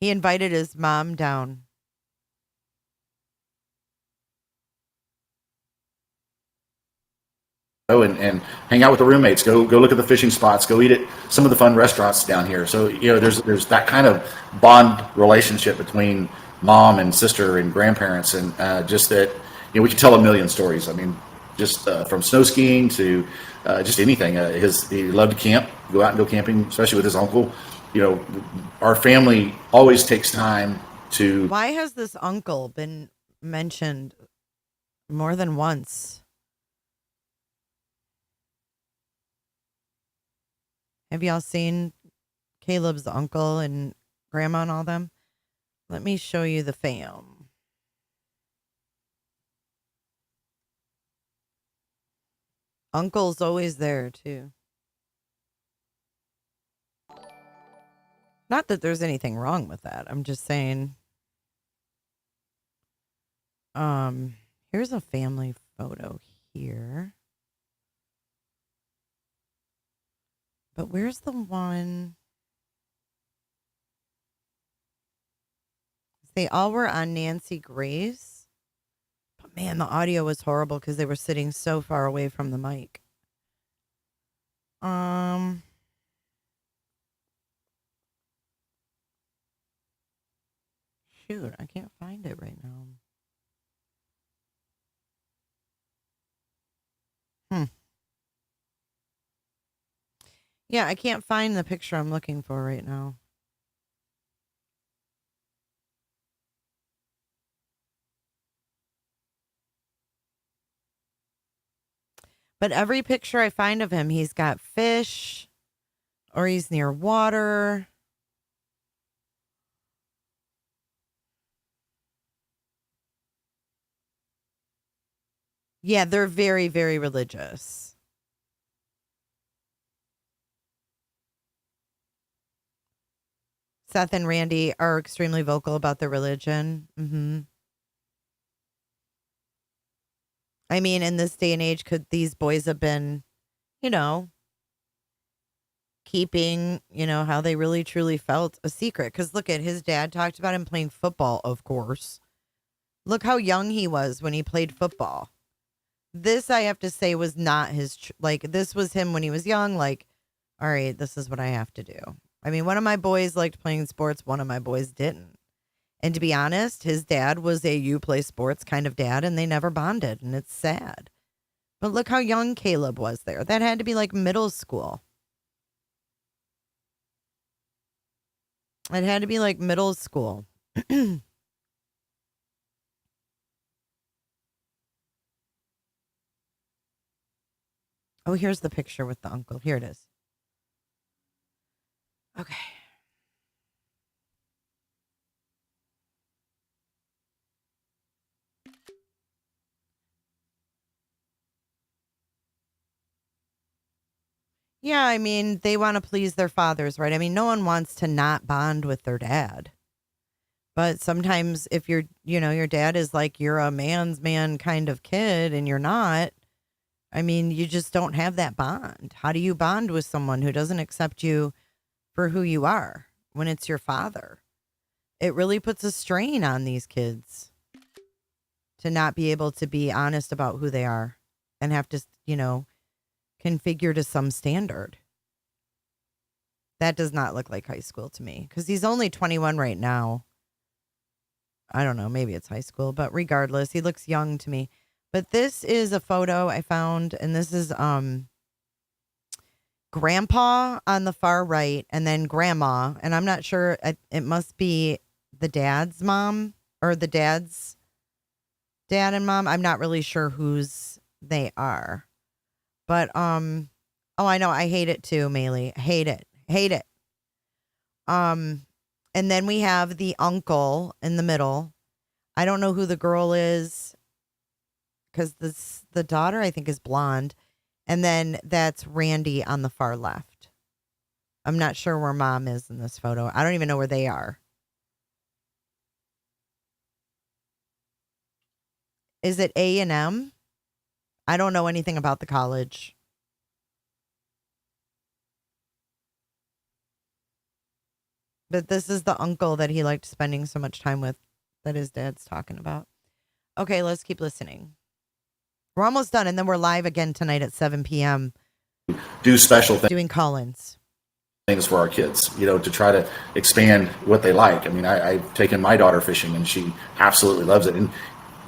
He invited his mom down. And hang out with the roommates. Go look at the fishing spots. Go eat at some of the fun restaurants down here. So there's that kind of bond relationship between mom and sister and grandparents, and just that we could tell a million stories. I mean, just from snow skiing to just anything. He loved to camp, go out and go camping, especially with his uncle. Our family always takes time to. Why has this uncle been mentioned more than once? Have y'all seen Caleb's uncle and grandma and all them? Let me show you the fam. Uncle's always there too. Not that there's anything wrong with that. I'm just saying. Here's a family photo here. But where's the one? They all were on Nancy Grace. But man, the audio was horrible because they were sitting so far away from the mic. Shoot, I can't find it right now. Yeah, I can't find the picture I'm looking for right now. But every picture I find of him, he's got fish or he's near water. Yeah, they're very, very religious. Seth and Randy are extremely vocal about their religion. I mean, in this day and age, could these boys have been, you know, keeping, how they really truly felt a secret? Because look at his dad talked about him playing football, of course. Look how young he was when he played football. This, I have to say, was not his, this was him when he was young. Like, all right, this is what I have to do. I mean, one of my boys liked playing sports. One of my boys didn't. And to be honest, his dad was a you play sports kind of dad, and they never bonded. And it's sad. But look how young Caleb was there. That had to be like middle school. It had to be like middle school. Oh, here's the picture with the uncle. Here it is. Okay. Yeah, I mean, they want to please their fathers, right? I mean, no one wants to not bond with their dad. But sometimes if your dad is like, you're a man's man kind of kid and you're not, I mean, you just don't have that bond. How do you bond with someone who doesn't accept you for who you are when it's your father? It really puts a strain on these kids to not be able to be honest about who they are and have to, configure to some standard. That does not look like high school to me because he's only 21 right now. I don't know. Maybe it's high school, but regardless, he looks young to me. But this is a photo I found, and this is grandpa on the far right and then grandma. And I'm not sure. It must be the dad's mom or the dad's dad and mom. I'm not really sure whose they are. But, oh, I know. I hate it too, Maylee. Hate it. Hate it. And then we have the uncle in the middle. I don't know who the girl is because the daughter, I think, is blonde. And then that's Randy on the far left. I'm not sure where mom is in this photo. I don't even know where they are. Is it A&M? I don't know anything about the college. But this is the uncle that he liked spending so much time with that his dad's talking about. Okay, let's keep listening. We're almost done, and then we're live again tonight at 7 p.m. Do special doing call-ins. Things for our kids, to try to expand what they like. I mean, I've taken my daughter fishing, and she absolutely loves it. And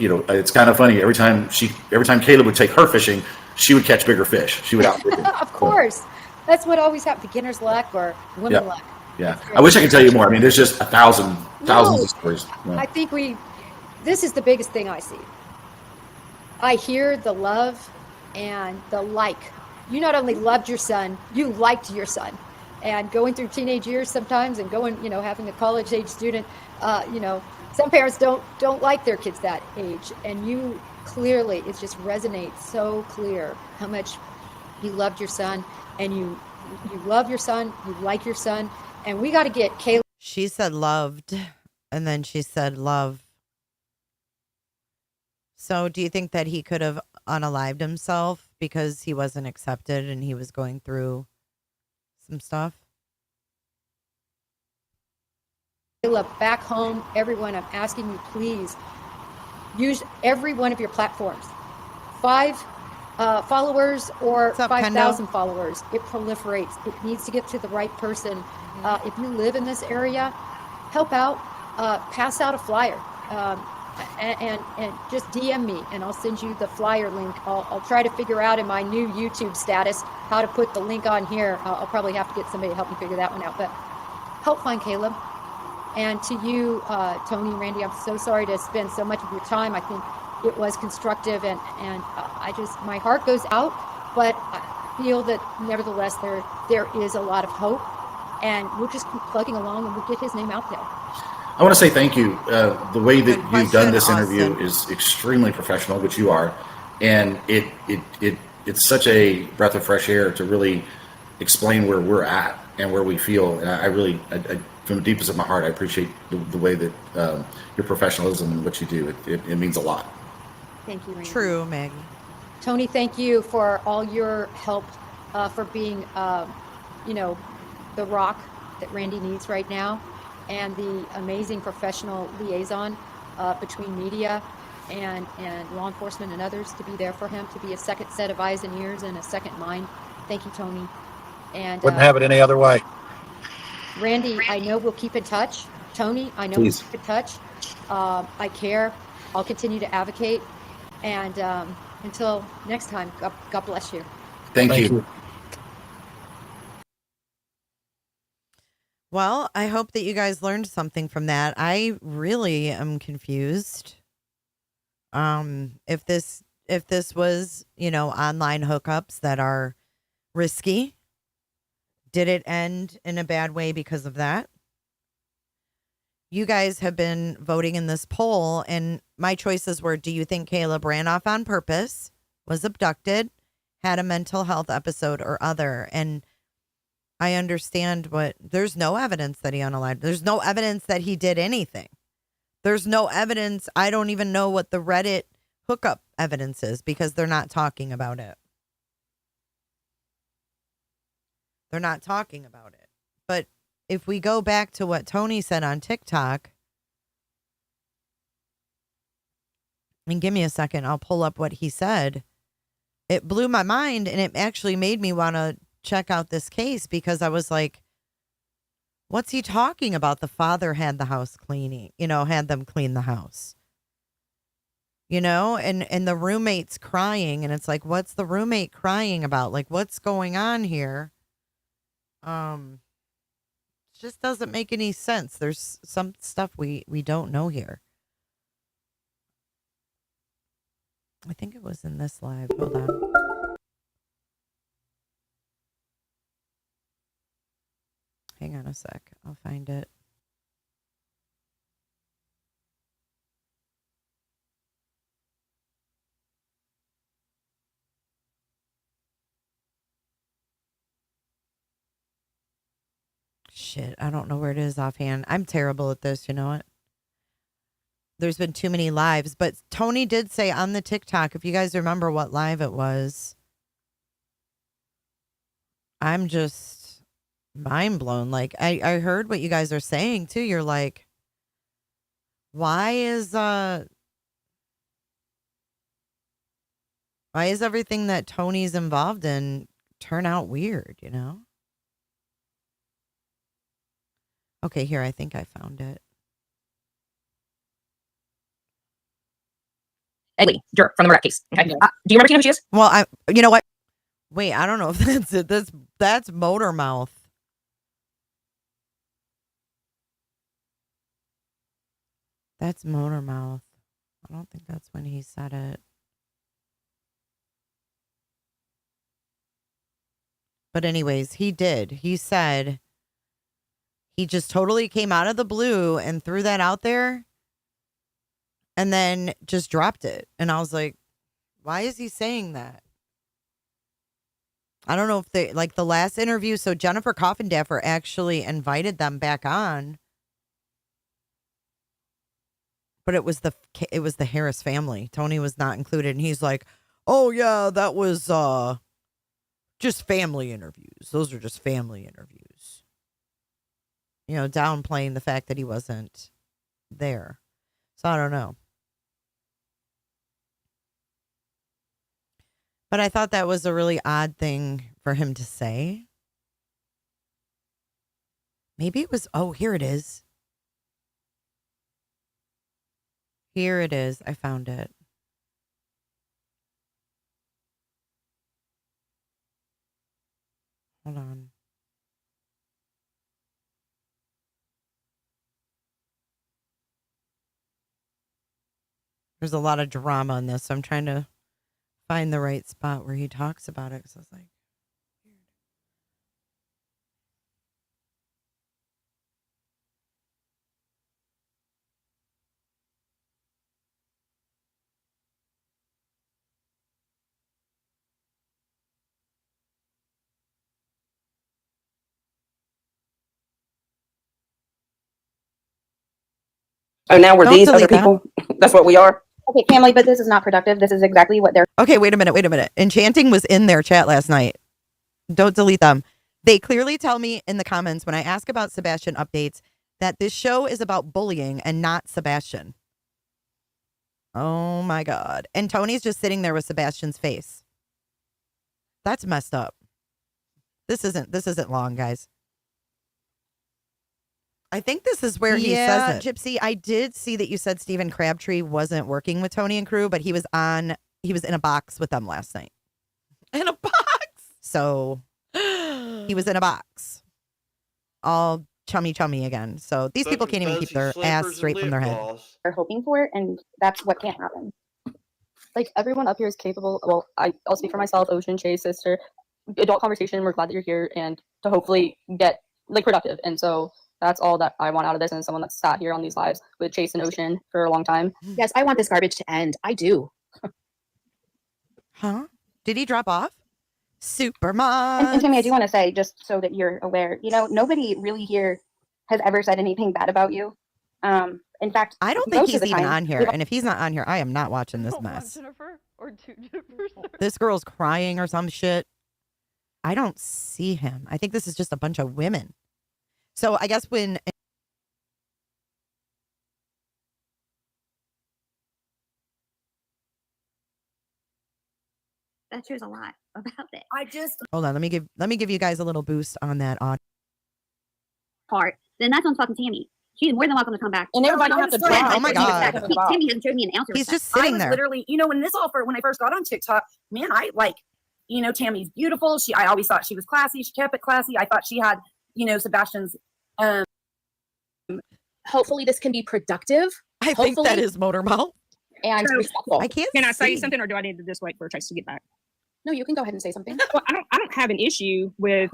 it's kind of funny. Every time Caleb would take her fishing, she would catch bigger fish. She would outfit them. Of course. That's what always happens. Beginner's luck or women luck. Yeah. I wish I could tell you more. I mean, there's just thousands of stories. Yeah. I think this is the biggest thing I see. I hear the love and the like. You not only loved your son, you liked your son. And going through teenage years sometimes and going, having a college age student, some parents don't like their kids that age. And you clearly, it just resonates so clear how much you loved your son and you love your son, you like your son. And we got to get Caleb. She said loved, and then she said love. So do you think that he could have unalived himself because he wasn't accepted and he was going through some stuff? Caleb back home. Everyone, I'm asking you, please use every one of your platforms. 5 followers or 5,000 followers. It proliferates. It needs to get to the right person. If you live in this area, help out. Pass out a flyer. And just DM me and I'll send you the flyer link. I'll try to figure out in my new YouTube status how to put the link on here. I'll probably have to get somebody to help me figure that one out. But help find Caleb. And to you, Tony and Randy, I'm so sorry to spend so much of your time. I think it was constructive and my heart goes out, but I feel that nevertheless there is a lot of hope, and we'll just keep plugging along and we'll get his name out there. I want to say thank you. The way that you've done this interview is extremely professional, which you are, and it's such a breath of fresh air to really explain where we're at and where we feel. And I really, from the deepest of my heart, I appreciate the way that your professionalism and what you do. It means a lot. Thank you, Randy. True, Maggie. Tony, thank you for all your help, for being, the rock that Randy needs right now, and the amazing professional liaison between media and law enforcement and others, to be there for him, to be a second set of eyes and ears and a second mind. Thank you, Tony. And Wouldn't have it any other way. Randy, I know we'll keep in touch. Tony, I know Please. we'll keep in touch. I care. I'll continue to advocate. And until next time, God bless you. Thank you. Well, I hope that you guys learned something from that. I really am confused. If this was, online hookups that are risky, did it end in a bad way because of that? You guys have been voting in this poll, and my choices were: do you think Caleb ran off on purpose, was abducted, had a mental health episode, or other? And I understand there's no evidence that he unalived. There's no evidence that he did anything. There's no evidence. I don't even know what the Reddit hookup evidence is, because they're not talking about it. They're not talking about it. But if we go back to what Tony said on TikTok, and give me a second, I'll pull up what he said. It blew my mind, and it actually made me want to check out this case, because I was like, what's he talking about? The father had the house cleaning, had them clean the house, and the roommate's crying, and it's like, what's the roommate crying about? Like, what's going on here? It just doesn't make any sense. There's some stuff we don't know here. I think it was in this live. Hold on. Hang on a sec. I'll find it. Shit, I don't know where it is offhand. I'm terrible at this, you know what? There's been too many lives, but Tony did say on the TikTok, if you guys remember what live it was, I'm just mind blown. Like, I heard what you guys are saying too. You're like, why is everything that Tony's involved in turn out weird, Okay, here, I think I found it. Egley, Dirt from the murder case. Okay. Do you remember who she is? Well, you know what? Wait, I don't know if that's it. That's Motor Mouth. That's Motor Mouth. I don't think that's when he said it. But anyways, he did. He said he just totally came out of the blue and threw that out there and then just dropped it. And I was like, why is he saying that? I don't know if they, like the last interview. So Jennifer Coffindaffer actually invited them back on. But it was the Harris family. Tony was not included. And he's like, oh yeah, that was just family interviews. Those are just family interviews. Downplaying the fact that he wasn't there. So I don't know. But I thought that was a really odd thing for him to say. Maybe it was, here it is. Here it is. I found it. Hold on. There's a lot of drama in this, so I'm trying to find the right spot where he talks about it, because I was like, weird. Oh, now we're Don't these other delete that. people? That's what we are? Okay, family, but this is not productive. This is exactly what they're. Okay, wait a minute. Enchanting was in their chat last night. Don't delete them. They clearly tell me in the comments when I ask about Sebastian updates that this show is about bullying and not Sebastian. Oh my God. And Tony's just sitting there with Sebastian's face. That's messed up. This isn't long, guys. I think this is where he says it. Gypsy, I did see that you said Stephen Crabtree wasn't working with Tony and crew, but he was in a box with them last night. In a box? So he was in a box. All chummy again. So these people can't even keep their ass straight from their head. They're hoping for, and that's what can't happen. Like, everyone up here is capable. Well, I'll speak for myself, Ocean, Chase, sister. Adult conversation. We're glad that you're here and to hopefully get like productive. And so that's all that I want out of this. And someone that's sat here on these lives with Chase and Ocean for a long time. Yes, I want this garbage to end. I do. Huh? Did he drop off? Supermon. And Tammy, I do want to say, just so that you're aware, nobody really here has ever said anything bad about you. In fact, I don't think he's even on here. And if he's not on here, I am not watching this mess. Jennifer or two Jennifers. This girl's crying or some shit. I don't see him. I think this is just a bunch of women. So I guess when that shows a lot about it. hold on, let me give you guys a little boost on that audio. Part, then that's on fucking Tammy. She's more than welcome to come back. And everybody have to drop. Oh my God. Tammy hasn't showed me an ounce of He's respect. just sitting there. Literally, when I first got on TikTok, man, I like, Tammy's beautiful. I always thought she was classy. She kept it classy. I thought she had, Sebastian's. Hopefully this can be productive. I think that is motor mouth. And respectful. I can't. Can I say see. something, or do I need to just wait for Trace to get back? No, you can go ahead and say something. Well, I don't have an issue with.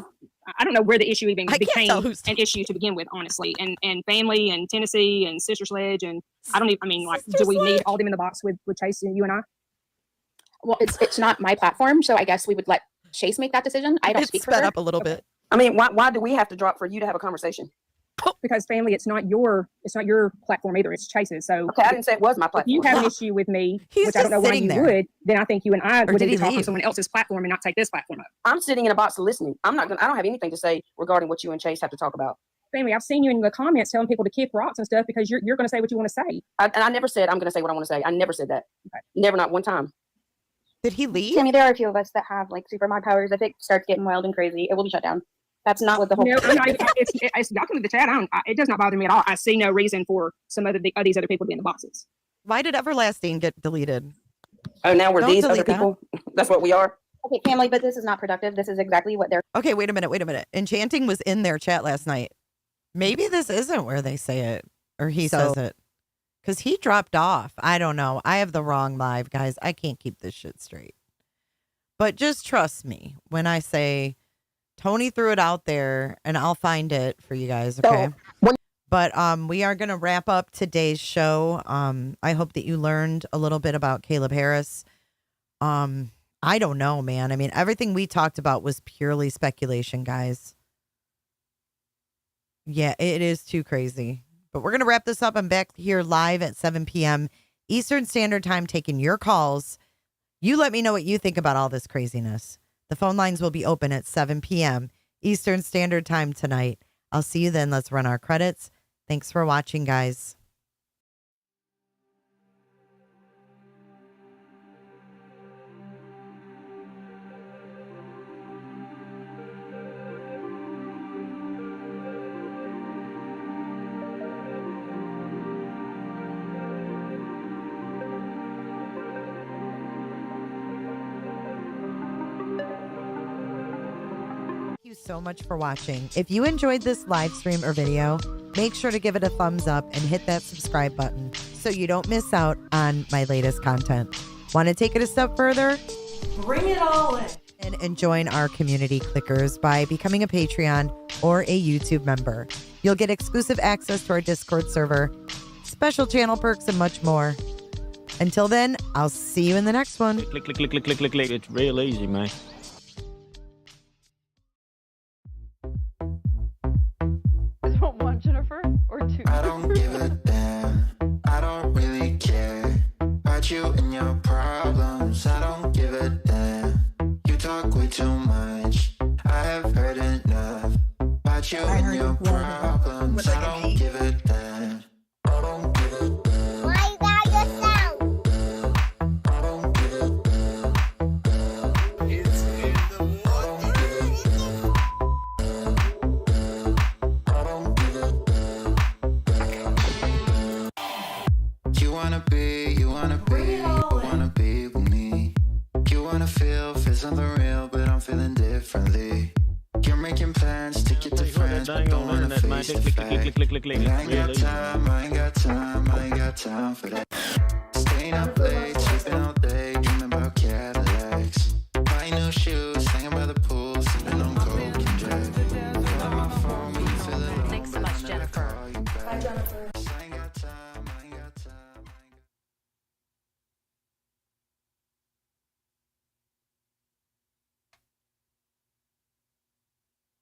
I don't know where the issue even I can't became tell who's an issue to begin with, honestly. And family and Tennessee and Sister Sledge and do we need all them in the box with Chase and you and I? Well, it's not my platform, so I guess we would let Chase make that decision. I don't speak for sped her. up a little bit. I mean, why do we have to drop for you to have a conversation? Because family, it's not your platform either. It's Chase's. So Okay, I didn't say it was my if platform. you have an issue with me, He's which I don't just know why sitting you there. would, then I think you and I would did need he to talk on leave? someone else's platform and not take this platform up. I'm sitting in a box listening. I don't have anything to say regarding what you and Chase have to talk about. Family, I've seen you in the comments telling people to kick rocks and stuff because you're going to say what you want to say. I never said I'm going to say what I want to say. I never said that. Okay. Never, not one time. Did he leave? Tammy, there are a few of us that have like super mod powers. If it starts getting wild and crazy, it will be shut down. That's not what the whole. No, I'm not, y'all can leave the chat. It does not bother me at all. I see no reason for some of these other people to be in the boxes. Why did Everlasting get deleted? Oh, now we're Don't these other delete that. people? That's what we are? Okay, family, but this is not productive. This is exactly what they're. Okay, wait a minute. Enchanting was in their chat last night. Maybe this isn't where they say it, or he says it, because he dropped off. I don't know. I have the wrong live, guys. I can't keep this shit straight. But just trust me when I say Tony threw it out there, and I'll find it for you guys. Okay. But we are going to wrap up today's show. I hope that you learned a little bit about Caleb Harris. I don't know, man. I mean, everything we talked about was purely speculation, guys. Yeah, it is too crazy. But we're going to wrap this up. I'm back here live at 7 p.m. Eastern Standard Time taking your calls. You let me know what you think about all this craziness. The phone lines will be open at 7 p.m. Eastern Standard Time tonight. I'll see you then. Let's run our credits. Thanks for watching, guys. Thank you so much for watching. If you enjoyed this live stream or video, make sure to give it a thumbs up and hit that subscribe button so you don't miss out on my latest content. Want to take it a step further? Bring it all in. And join our community clickers by becoming a Patreon or a YouTube member. You'll get exclusive access to our Discord server, special channel perks, and much more. Until then, I'll see you in the next one. Click. It's real easy, man. Is one Jennifer or two? I don't give a damn. I don't really care. I About you and your problems, I don't give a damn. You talk way too much, I have heard enough. About you and your problems, I don't give a damn. I don't give a damn. Why you got yourself? I don't give a damn. It's in the morning. I don't give a damn. You wanna be with me. You wanna feel something real, but I'm feeling differently. You're making plans to get to friends, but don't wanna face the fact. I ain't got time for that.